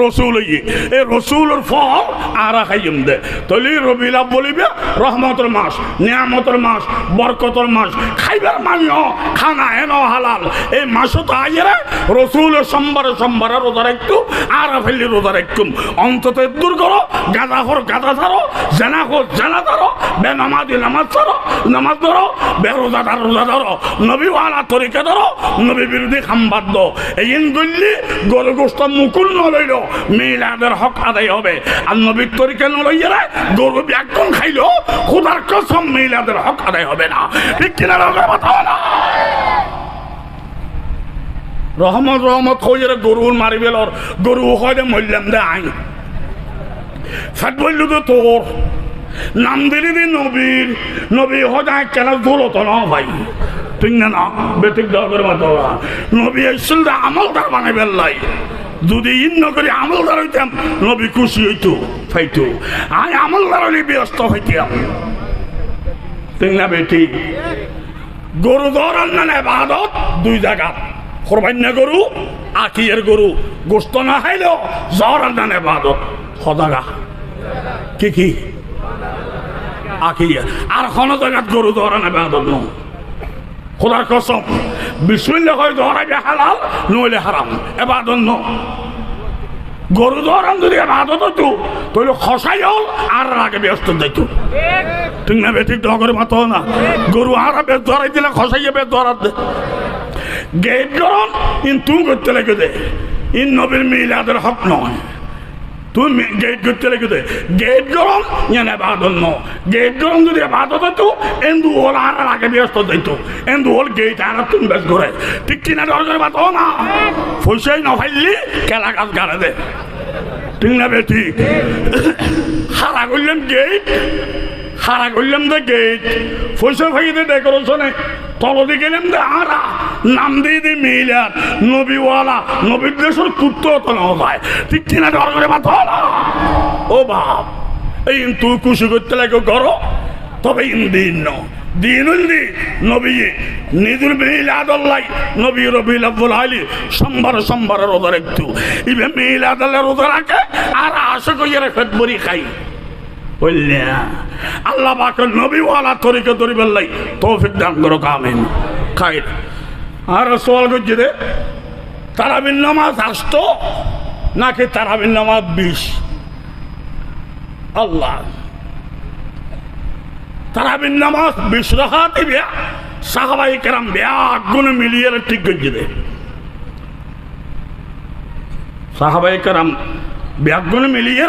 Speaker 1: রসুল হয়ে এই রসুলের ফল আর খাইম দে তলি রবিলা বলিবে রহমতের মাস নিয়ামতের মাস বরকতের মাস খাইবার মান্য খানা এন হালাল এই মাসও তো আইরে রসুলের সোমবারে রোজা রাখতো আর ফেললি রোজা রাখতুম অন্তত দূর করো গাঁদা হর গাঁদা ছাড়ো জেনা হর জেনা ধরো বে নামাজি নামাজ ছাড়ো নামাজ ধরো বে রোজাদার রোজা ধরো নবীওয়ালা তরিকা ধরো নবী বিরোধী খাম্বাদ দো এই গল্লি গরু গোস্ত মুকুল নলইল মিলাদের হক আদায় হবে আর নবীর তরিকা নলইয়া গরু ব্যাকন খাইলো খুদার কসম মিলাদের হক আদায় হবে না ঠিক কিনা রহমত হয়ে গরুর মারি বেলর গরু হয় মূল্যাম দে আইন ফ্যাট বলল তো তোর নাম দিলি দি নবীর, নবী হজায় কেন দৌলত না ভাই, ঠিক না বেঠিক দরকার মতো নবী এসেছিল আমলদার বানাই বেল্লাই, যদি ইন্ন করে আমলদার হইতাম নবী খুশি হইতো ফাইতো, আমি আমলদার হইলে ব্যস্ত হইতাম, ঠিক না বেঠিক। গরু ধরার না ইবাদত দুই জায়গা, কোরবানি গরু আকিয়ের গরু, গোস্ত না খাইলেও জ্বর না ইবাদত সদাগা কি কি আকিয়া, আর কোন জায়গাত গরু ধরা না ইবাদত ন, খোদার কসম বিসমিল্লাহ কই ধরাইবে হালাল নইলে হারাম, ইবাদত ন। গরু ধরান যদি ইবাদত হতো তাহলে খসাই হল আর আগে ব্যস্ত যাইতো, ঠিক না বেঠিক ডগরে মাতো না, গরু আর বেশ ধরাই দিলে খসাইয়ে বেশ ধরাত দে, গেট গরম ইন তুই করতে লেগে দে, ইন নবীর মিলাদের হক নয়, তুই গেট করতে লেগে দে, গেট গরম ইয়ান ইবাদত ন, গেট গরম যদি ইবাদত হতো এন্দু হল আর আগে ব্যস্ত যাইতো, এন্দু হল গেট আর তুমি বেশ ঘুরে, ঠিক কিনা ডগরে মাতো না, পয়সাই না ফাইলি কেলা গাছ গাড়ে দে, ঠিক না বেঠিক। হারা করলাম গেট, হারা করলাম দে গেট, পয়সা ফাইতে ডেকোরেশনে তলদি গেলাম দে আরা নাম দিয়ে দি মিলাদ নবীওয়ালা, নবীর দেশের কুত্তো তো না যায়, ঠিক কিনা ডর করে মাথা ও বাপ, এই তুই খুশি করতে লাগে করো, তবে ইন দিন ন দিন নবী নিজের মিলাদ আল্লাহ নবী রবিউল আউয়াল আলী সোমবার সোমবার রোজা রাখতো, ইবে মিলাদ আল্লাহ রোজা রাখে আর আশা কইরা ফেটবরি খাই, বললে আল্লাহ পাকের নবীওয়ালা তরিকা ধরিবার লাই তৌফিক দান করো, আমিন। খাই আর সওয়াল করছে রে তারাবির নামাজ আসতো নাকি তারাবির নামাজ 20, আল্লাহ তারাবির নামাজ 20 রাকাত দিবে, সাহাবায়ে কেরাম ব্যাগ গুণ মিলিয়ে ঠিক করছে রে, সাহাবায়ে কেরাম ব্যাগুন মিলিয়ে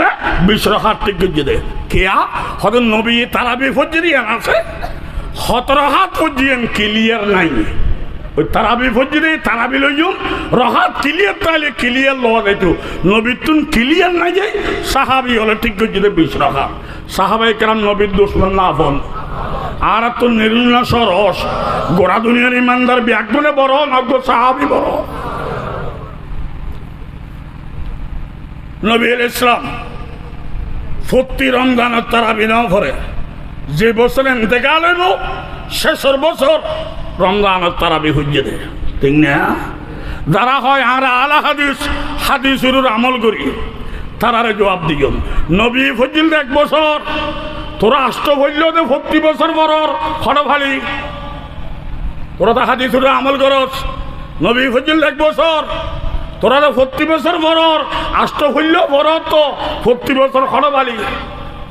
Speaker 1: 20 রাকাত ঠিক করছে দে, কেয়া হয়তো নবী তারাবি ফজরিয়ান আছে 17 রাকাত ফজরিয়ান ক্লিয়ার নাই, ওই তারাবি ফজরি তারাবি লইম রাকাত ক্লিয়ার তাইলে ক্লিয়ার লওয়া যাইতো, নবীর তুন ক্লিয়ার নাই যাই সাহাবি হলে ঠিক করছে দে 20 রাকাত, সাহাবায়ে কেরাম নবীর দুশমন না আপন, আর তো নির্ণয় সরস গোড়া দুনিয়ার ইমানদার ব্যাগুনে বড় নগ্য সাহাবি বড়। নবী ইসলাম 40 রমজানের তারাবি নাও পড়ে, যে বছর ইন্তেকাল হইব শেষের বছর রমজানের তারাবি হইয়ে দে, ঠিক না? যারা হয় আর আলা হাদিস হাদিসের আমল করি তারারে জবাব দিও, নবী ফজিল 1 বছর তোরা আষ্ট হইল দে 40 বছর বড়র খড় ভালি, তোরা তো হাদিসের আমল করস, নবী ফজিল 1 বছর তোরা 40 বছর বড়র আষ্ট হইল বড় তো 40 বছর খড় ভালি,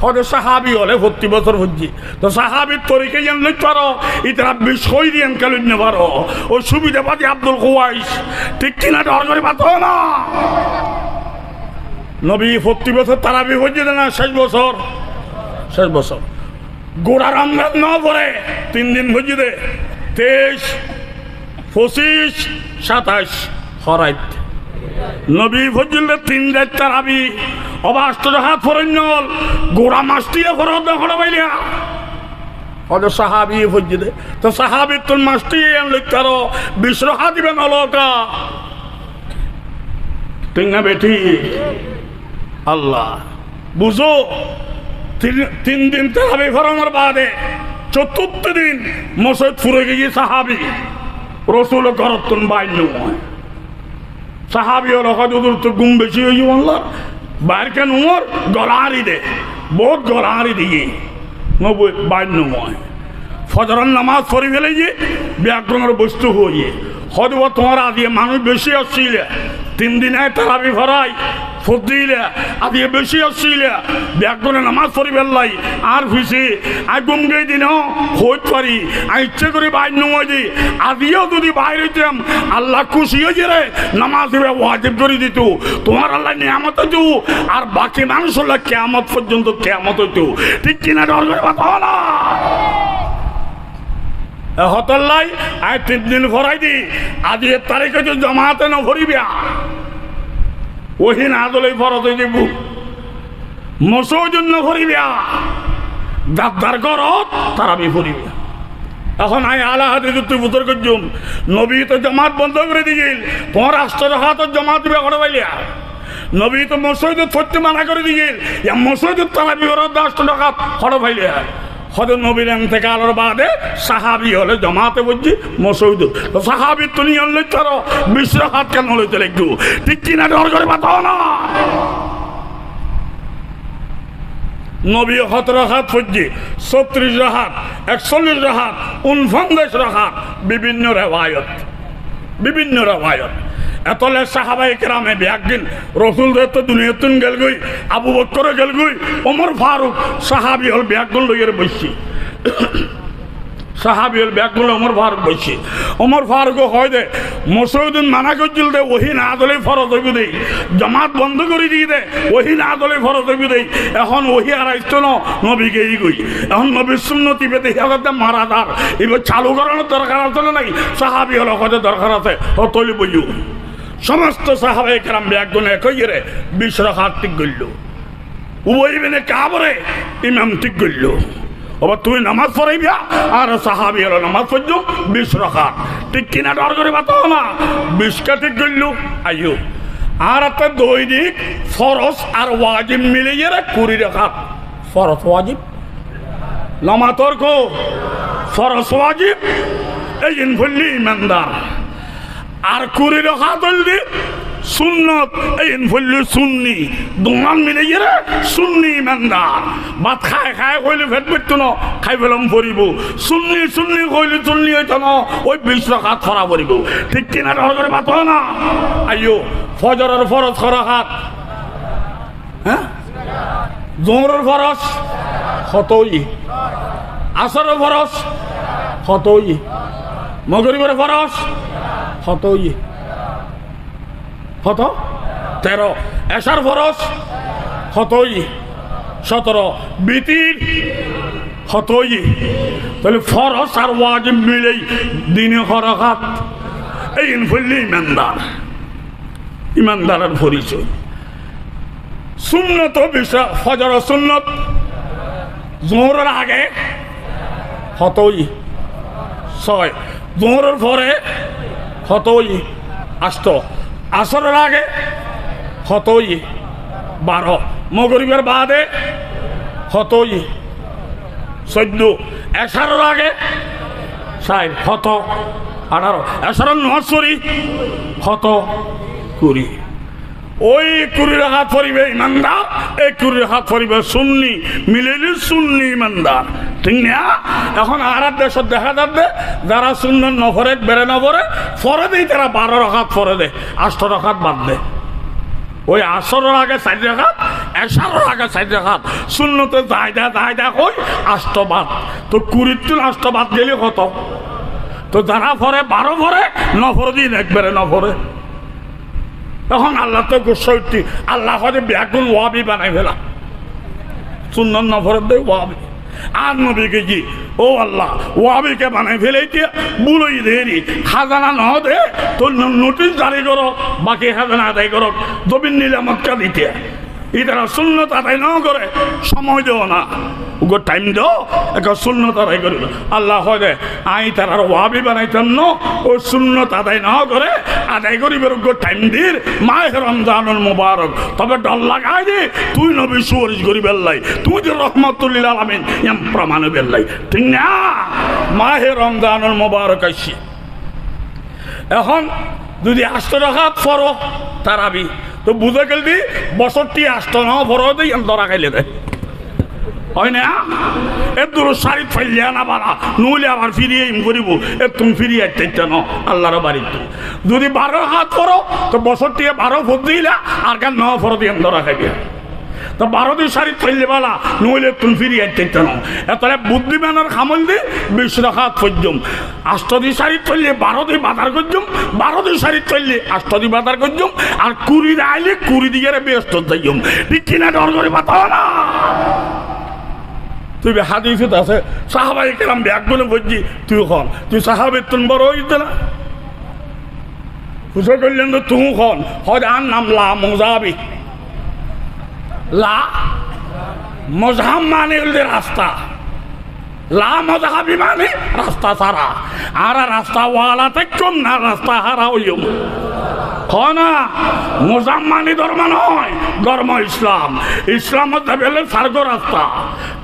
Speaker 1: হয়তো সাহাবি হলে 40 বছর হচ্ছে তো সাহাবির তরিকে যেন লইতে পারো, ইতারা বিষয় দিয়ে কেন নিতে পারো, ওই সুবিধাবাদী আব্দুল কুওয়াইস, ঠিক কিনা ডর করে পাতো না। নবী 40 বছর তারাবি হচ্ছে না, শেষ বছর গোড়া রমজান ন পরে 3 দিন হচ্ছে দে, 23, 25, 27 হরাইত নবী ফজিল 3 রাত তারাবি অবাষ্ট হাত ফরঞ্জল গোড়া মাস্টিয়ে ফরদ খড় পাইলিয়া হয়তো সাহাবি ফজিল তো সাহাবি তোর মাস্টিয়ে লিখতারো 20 রাকাত দিবে নলকা, ঠিক না বেটি? আল্লাহ বুঝো 3 দিন তারাবি ফরমার বাদে 4th দিন মসজিদ ফুরে গিয়ে সাহাবি রসুল করতুন বাইন সাহাবি হল হজুর তো গুম বেশি হয়ে বললাম বাইর কেন উমর গলাহারি দে বহুত গলাহারি দিয়ে বাইন্যময় ফজরের নামাজ পড়ি ফেলে যে ব্যাকরণের বস্তু হয়ে হয়তো তোমার আদিয়ে মানুষ বেশি আসছিলে 3 দিনে তারাবি ভরাই ফদিলে আদিয়ে বেশি আসছিলে ব্যাকরণে নামাজ পড়ি ফেললাই আর ফিসি আই গুম গই দিন হইতে পারি আই ইচ্ছে করে বাইন্যময় দিই আদিও যদি বাইরে হইতাম আল্লাহ খুশি হয়েছে রে নামাজ ওয়াজিব করে দিত, তোমার আল্লাহ নিয়ামত হইতো আর বাকি মানুষ হল্লা কেয়ামত পর্যন্ত কেয়ামত হইতো, ঠিক কিনা ডর করে কথা না হতল্লাই আই 3 দিন ভরাই দি আজ এর তারিখে যদি জমাতে না ভরিবিয়া ওহি না দলে ফরত হয়ে যাব মসৌ জন্য ভরিবিয়া দাদার ঘরত তারাবি পড়িবে। এখন আই আলা হাদিস তুই বুতর করছুম নবী তো জামাত বন্ধ করে দিয়েছিল, তোমার রাষ্ট্র হাত জামাত দিবে করে পাইলিয়া। নবী তো মসজিদে থরতে মানা করে দিয়েছিল, মসজিদে তারাবি ঘরত রাষ্ট্র হাত করে পাইলিয়া। হয়তো নবীর থেকে আলোর বাদে সাহাবি হলে জমাতে বুঝছি মসজিদ তো সাহাবি তো নিয়ে আনলে তারও 20 রাকাত কেন লইতে একটু ঠিক কিনা ডর করে পাতাও না। নবী 17 রাকাত পড়ছি, 36 রাকাত, 41 রাকাত, 49 রাকাত, বিভিন্ন রেওয়ায়ত এতলে সাহাবাই কেরামে একদিন রসুল তো দুনিয়াতুন গেল গই, আবু বকর গেল গই, ওমর ফারুক সাহাবি হল ব্যাগগুলো লইয়ের বসছি, সাহাবি হল ব্যাগগুলো ওমর ফারুক বসছি। ওমর ফারুক হয় দে মসজিদ মানা করছিল দে ওহি না দলে ফরজ হইব দেই, জামাত বন্ধ করে দিয়ে দে ওহি না দলে ফরজ হইব দেই। এখন ওহি আর আসতো না নবীকে ই গই, এখন নবীর সুন্নতি পেতে হিসাবে মারাদার এবার চালু করানোর দরকার আছে না নাই? সাহাবি হল হতে দরকার আছে ও তৈরি বইও। সমস্ত সাহাবায়ে কেরাম ব্যাগগুলো কইরে 20 রাকাত ঠিক গইল, উভয় বেনে কাবরে ইমাম ঠিক গইল। ওবা তুই নামাজ পড়াইবা আর সাহাবি হলো নামাজ পড়ছো 20 রাকাত ঠিক কিনা ডর করে বাতাও না 20 কা ঠিক গইল। আইও আর একটা দৈনিক ফরজ আর ওয়াজিব মিলিয়ে 20 রাকাত। ফরজ ওয়াজিব নামাজর কো ফরজ ওয়াজিব এই ইনফুল্লি ইমানদার আর 20 রাকাত হইলে সুন্নত এই ইনফুল্লি সুন্নি দুমান মিলিয়ে সুন্নি ইমানদার। ভাত খায় খায় কইলে ফেট পেতো না, খাই ফেলাম পড়িব। সুন্নি কইলে সুন্নি হইতো না, ওই 20 রাকাত ফরা পড়িব ঠিক কিনা ডর করে বাতাও না। আইও ফজরের ফরজ রাকাত, হ্যাঁ জোহরের ফরজ কতই, আসরের ফরজ কতই, মাগরিবের ফরজ কতই, কত 13, এশার ফরজ কতই 17, বিতির কতই। তাহলে ফরজ আর ওয়াজিব মিলেই দিনে রাকাত। এই ইনফুল্লি ইমানদারের পরিচয়। সুন্নত বিষয় ফজর সুন্নত জোহরের আগে কতই 6, জোহরের পরে কতই 8, আসরের আগে কতই 12, মাগরিবের বাদে কতই 14, এশারের আগে 4 কত 18, এশারের নহসরি কত 20। ওই 20 রাকাত পড়িবে ইমানদার, এই 20 রাকাত পড়িবে সুন্নি মিলেলি সুন্নি ইমানদার ঠিক না। এখন আর দেশত দেখা যাবে যারা সুন্নত নফরে বেড়ে নপরে ফরে দেয় তারা 12 রাকাত ফরে দেয়, 8 রাকাত বাদ দেয়। ওই আসরের আগে 4 রাকাত, এশারের আগে 4 রাকাত, সুন্নতে দায়দা কই 8 বাদ। তো 20 8 বাদ গেলে কত? তো যারা ফরে 12 ফরে নফরে দিন একবারে নফরে। এখন আল্লাহ তো গোসাইটি আল্লাহ হয়তো ব্যাগুন ওয়াবি বানাই ফেলা, সুন্নত নফরের দেয় ওয়াবি। আর নবীকে কি ও আল্লাহ ওয়াবিকে বানাই ফেলাইতে বুলই দেরি খাজানা ন দে তো নোটিশ জারি করো, বাকি খাজানা আদায় করো, জমিন নিলামতটা দিতে। ইতারা সুন্নত আদায় ন করে সময় দেও না, ওগো টাইম দেও একটা সুন্নত আদায় করিল। আল্লাহ হয় দে আই তার ওয়াবি বানাইতেন ন ও সুন্নত আদায় না করে আদায় করিবের ওগো টাইম দির মাহে রমজানুল মুবারক। তবে ডর লাগাই দে তুই নবী সুপারিশ করি বেল্লাই, তুই যে রহমতুল্লিল আলামিন এম প্রমাণ বেল্লাই ঠিক না। মাহে রমজানুল মুবারক আইসি এখন যদি 8 রাকাত ফরো তারাবি তো বুঝে গেল দি বছরটি 8 না ফরো দিই ধরা খাইলে দেয় হয় না। এর দূর শাড়ি ফাইলিয়া না বাড়া নইলে আবার ফিরিয়ে ইম করিব এ তুমি ফিরিয়ে আসতে ন আল্লাহর বাড়িতে। যদি 12 রাকাত করো তো বছরটি 12 ফর দিলা আর কেন 9 ফর দিয়ে ধরা খাইবে। তো 12 দিন শাড়ি ফাইলে বালা নইলে তুমি ফিরিয়ে আসতে ন। তাহলে বুদ্ধিমানের খামল দি 20 রাকাত পর্যম, 8 দিন শাড়ি ফাইলে 12 দিন বাজার করছুম, 12 দিন শাড়ি ফাইলে 8 দিন বাজার করছুম, আর 20 আইলে 20 দিকে ব্যস্ত যাইম ঠিক কিনা ডর করে বাতাও না। তুই হাদিসে আছে সাহাবায়ে কেরাম ব্যাগগুলো বুঝছি তুই খন তুই সাহাবের তুন বড় হইতে না বুঝে করলেন তো তুই খন হয় আর নাম লা মোজাবি লা মজাম মানে রাস্তা লা মযহাবি মানে রাস্তা ছাড়া, আর রাস্তাওয়ালা থাকুন না রাস্তা হারা হইম। না মুজাম্মানি ধর্ম নয়, ধর্ম ইসলাম। ইসলাম মধ্যে বেলে সার্গ রাস্তা,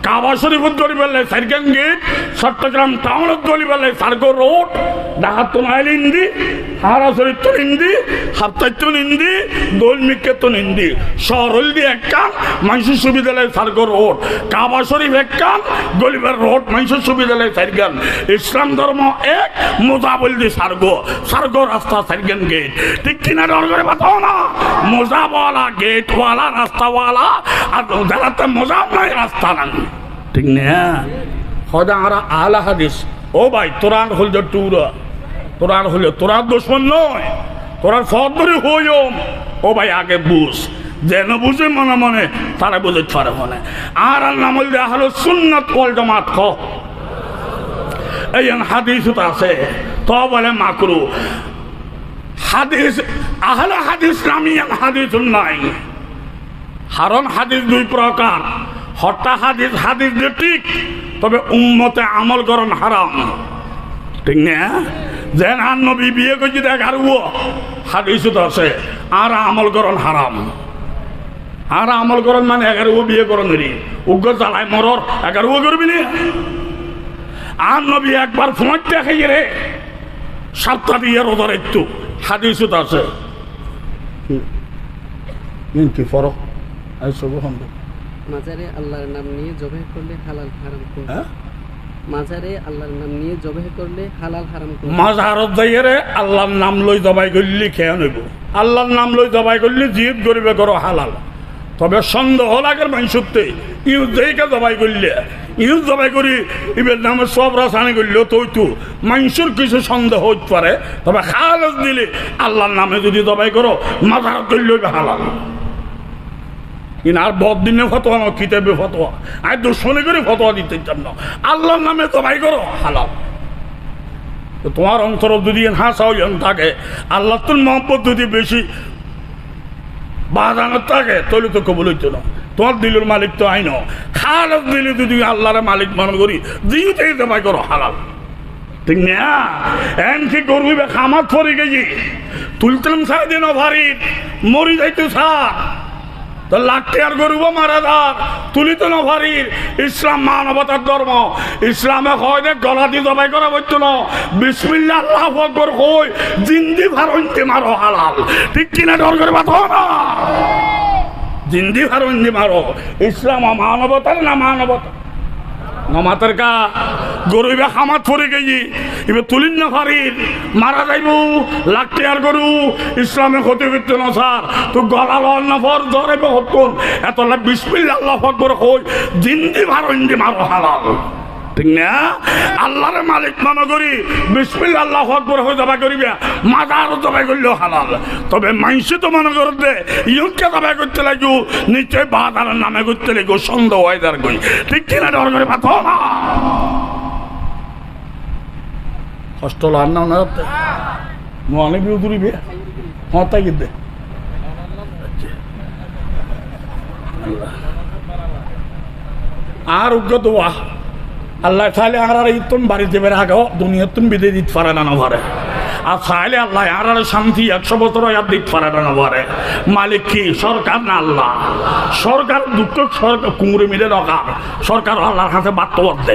Speaker 1: কাবা শরীফত গড়ি বেলে সার্গেন গেট, চট্টগ্রাম টাউনত গড়ি বেলে সার্গ রোড, ডাহাত মাইল ইন্দি, হারা শরীফ তো ইন্দি, হাপ্তাইত ইন্দি, দৈলমিকে তো ইন্দি, শহর দি একখান মানুষের সুবিধা লাই সার্গ রোড, কাবা শরীফ একখান গলিবের রোড মানুষের সুবিধা লাই সার্গান। ইসলাম ধর্ম এক, মোজাবল দি সার্গ, সার্গ রাস্তা সার্গেন গেট। ঠিক কিনা ডর করে বাতাও না, মোজাওয়ালা গেটওয়ালা রাস্তাওয়ালা, আর যারাতে মোজাব নাই রাস্তা নাই, ঠিক না? হয়তো আমরা আলা হাদিস, ও ভাই তোরান হল যে টুরা, তোরান হলে তোরার দুশ্মন নয়, তোরার ফদরি হইম। ও ভাই আগে বুঝ, যেন বুঝে মনে মনে তারা বুঝে পারে মনে। আর নাম দেওয়া হলো সুন্নাত ওয়াল জামাত। এই হাদিস আছে তো বলে মাকরু হাদিস, আহলে হাদিস নামি হাদিস নাই। হারন হাদিস দুই প্রকার, হট্টা হাদিস, হাদিস যে ঠিক তবে উম্মতে আমল করন হারাম, ঠিক না? যেন আর নবী বিয়ে করছি দেখ আর হাদিস আছে, আর আমল করন হারাম। আর আমল করন মানে এগারো বিয়ে করন রে, উগ্র জ্বালায় মরর এগারো করবি না। আর নবী একবার ফোঁট দেখাই রে সাতটা দিয়ে রোজার একটু হাদিস আছে। কি ফরক
Speaker 2: মাজারে আল্লাহর নাম নিয়ে জবাই করলে হালাল হারাম কোনটা? মাজারে আল্লাহর নাম নিয়ে জবাই করলে হালাল হারাম কোনটা? মাজারত যাইরে আল্লাহর নাম লই জবাই করলি খেয়ে নেব, আল্লাহর নাম লই জবাই করলি জিদ গরিবে করো হালাল। তবে সন্দেহ লাগের মানুষতে ইউজ যেইকে জবাই করলে, ইউজ জবাই করি ইবের নামে সব রাসায়নিক করলেও তো মানুষের কিছু সন্দেহ হইতে পারে। তবে খালাস দিলে আল্লাহর নামে যদি জবাই করো মাজারত করলে হালাল। আর বদিনে ফতোয়া না, কিতাবে ফতোয়া, আর দুশ্মনী করে ফতোয়া দিতে চান না, আল্লাহর নামে জবাই করো হালাল। তোমার অন্তর যদি হাসাও থাকে, আল্লাহ তোর মহব্বত যদি বেশি বাজানোর থাকে তাহলে তো কবুল হইতো না। তোমার দিলের মালিক তো আইন, খালাস দিলে যদি আল্লাহর মালিক মনে করি দিও থেকে জবাই করো হালাল, ঠিক না? এমনকি গরু খামাত পরে গেছি তুলতাম সাই দিন ভারী মরি যাইতো সার তো লাখটি আর গরুব মারা যার তুলিত না ভারীর। ইসলাম মানবতার ধর্ম, ইসলামে হয় যে গলা দিয়ে জবাই করা হইতো না, বিসমিল্লাহ আল্লাহু আকবার কই জিন্দি ভারন্তি মারো হালাল, ঠিক কিনা? ডর করে বাতো না, জিন্দি ভারন্তি মারো। ইসলাম মানবতার না মানবতা নমাতের কা গরু এবার খামাত পরে গেছি এবার তুলিন না ভারীর মারা যাইব লাখটি আর গরু। ইসলামে ক্ষতি করতে না স্যার, তো গলা লল না ফর ধরাইব হতন এত বিসমিল্লাহ আল্লাহু আকবার কই জিন্দি ভারন্তি মারো হালাল, ঠিক না? আল্লাহর মালিক মনে করি বিসমিল্লাহ আল্লাহু আকবার হয়ে জবাই করিবে, মাজারও জবাই করলেও হালাল। তবে মাইসে তো মনে করতে ইউকে জবাই করতে লাগো নিশ্চয় বাজারের নামে করতে লাগো, সন্দেহ হয় যার কই, ঠিক কিনা? ডর করে পাথো না কষ্ট লাগ না ওনারতে অনেক দূরিবে হ্যাঁ তাই কিন্তু আর উগ্র দোয়া আল্লাহ চাইলে আর ইতুন বাড়িতে বেড়ে আগাও দুনিয়াতুন বিদে দিতে পারে না পারে, আর চাইলে আল্লাহ আর শান্তি 100 বছর দিতে পারে না পারে। মালিক কি? সরকার না আল্লাহ? সরকার দুঃখ সরকার কুমড়ে মিলে দরকার, সরকার আল্লাহর কাছে বাধ্য করতে,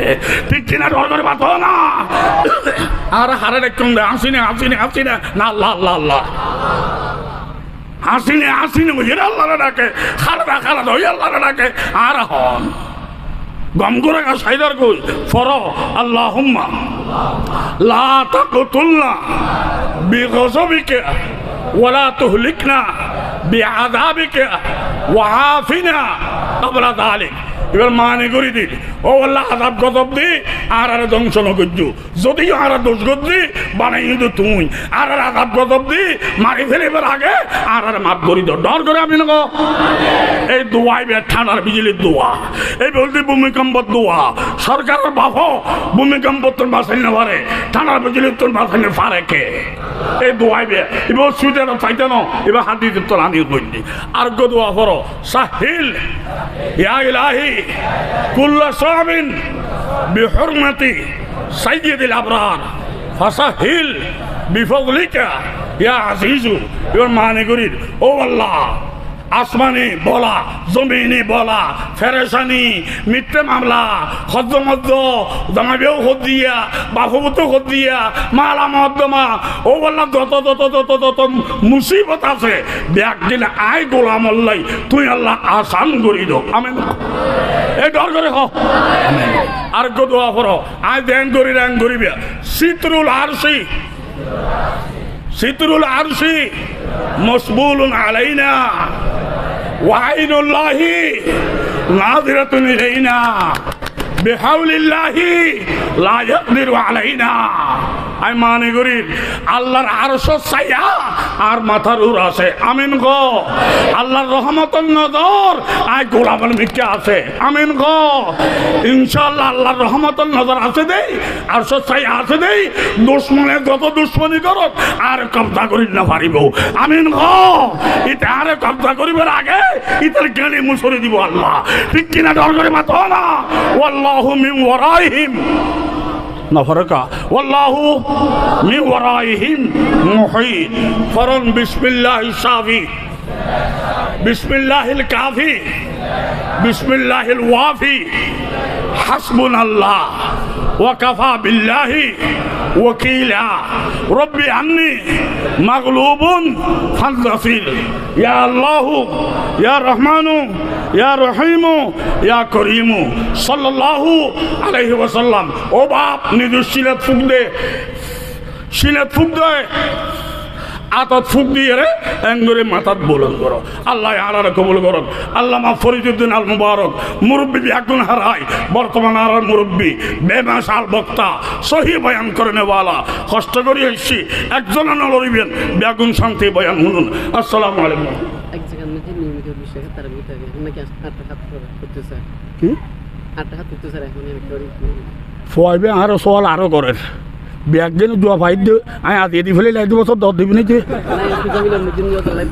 Speaker 2: ঠিক কিনা? ডর করে বাধ্য না। আর হারে দেখুন আসিনে আসিনে আসিনে না আল্লাহ আল্লাহ আল্লাহ আসিনে আসিনে বুঝে আল্লাহ ডাকে, খালাদা খালাদা ওই আল্লাহ ডাকে। আর হন গম করে সাইদার কই ফর আল্লাহুম্মা লা তাকতুলনা বিগযবিকা ওয়ালা তুহলিকনা বিআযাবিকা ওয়া আফিনা ক্বাবলা যালিক। এবার মানে করি দিন ও আল্লাহ আযাব গজব দি আর ধ্বংস ন করছু, যদি আর দোষ করছি বানাই কিন্তু তুই আর আযাব গজব দি মারি ফেলিবার আগে আর মাফ করি দাও। ডর করে আমি না এই দোয়াই বে ঠান্ডার বিজলির দোয়া, এই বলতে ভূমিকম্পর দোয়া। সরকারের বাপ ভূমিকম্প তোর বাসাই না পারে, ঠান্ডার বিজলির তোর বাসাই না পারে কে? এই দোয়াইবে এবার সুইতে চাইতে ন এবার হাতি তোর আনি কইনি আর গো দোয়া করো সাহিল ইয়া ইলাহি কুল্লা সাবিন বিহুরমতি সাইয়্যিদিল আবরার ফাসাহিল বিফদলিকা ইয়া আজিজু এবার মানে করি ও আল্লাহ আসমানে বলা জমিনে বলা ফেরেশানি মিথ্যে মামলা হদ্দমদ্দ জামাবেও হদ দিয়া বাহুবত হদ দিয়া মালা মহদ্দমা ও বললাম যত মুসিবত আছে একদিন আয় গোলাম আল্লাহ তুই আল্লাহ আসান করি দো আমেন এই ডর করে হ আর গো দোয়া করো আয় দেন করিবে সিতরুল আরশি মসবুলুন আলাইনা ওয়াইনুল্লাহি নাযিরাতুন ইলাইনা বিহাউলিল্লাহি লা ইয়াকদিরু আলাইনা আমি মানে করি আল্লাহর আরশ ছায়া আর মাথার উর আছে আমিন গো আল্লাহর রহমতের নজর আয় গোলামের মিকে আছে আমিন গো ইনশাআল্লাহ আল্লাহর রহমতের নজর আছে দেই আরশ ছায়া আছে দেই দুশমনে যত দুশমনি করত আর কবজা করি না পারিব আমিন গো এটা আর কবজা করিবার আগে ইতার জ্ঞানী মুসরি দিব আল্লাহ ঠিক কিনা ডর করে মাথা না ওয়াল্লাহু মিন ওয়ারাইহিম নফরকা ওয়াল্লাহু মিন ওয়ারাইহিম মুহীত ফরন বিসমিল্লাহিশ শাফি বিসমিল্লাহিল কাফি বিসমিল্লাহিল ওয়াফি হাসবুনাল্লাহ ওয়া কাফা বিল্লাহি ওয়াকিলা রব্বি আন্নি মাগলুবুন ফান্তাসির ইয়া আল্লাহু ইয়া রহমানু ইয়া রহিমু ইয়া করিমু সাল্লাল্লাহু আলাইহি ওয়াসাল্লাম ও বাপ নিজে সিলাত ফুক দে আতত ফুক দিয়ে রে এঙ্গরে মাথাত বলন করো আল্লাহ আলার কবুল করো আল্লামা ফরিদুদ্দিন আল মুবারক মুরব্বী ব্যাগুন হারাই বর্তমান আর মুরব্বী বেমাশাল বক্তা সহি বয়ান করে নেওয়ালা কষ্ট করি এসছি একজন নলরিবেন ব্যাগুন শান্তি বয়ান শুনুন আসসালামু আলাইকুম
Speaker 3: এক জায়গার মধ্যে নিয়মিত বিষয়ে তারা বলতে হবে নাকি আটটা হাত করতে স্যার
Speaker 1: কি
Speaker 3: আটটা হাত করতে স্যার এখন আমি করি
Speaker 1: ফয়বে আরো সওয়াল আরো করে ব্যাগ যেন দোয়া ফাইট দিও আমি আজ এদি ফেলে লাই 2 বছর 10 দিবি নাকি
Speaker 3: না একটু জমিলার মধ্যে নিয়ে চলে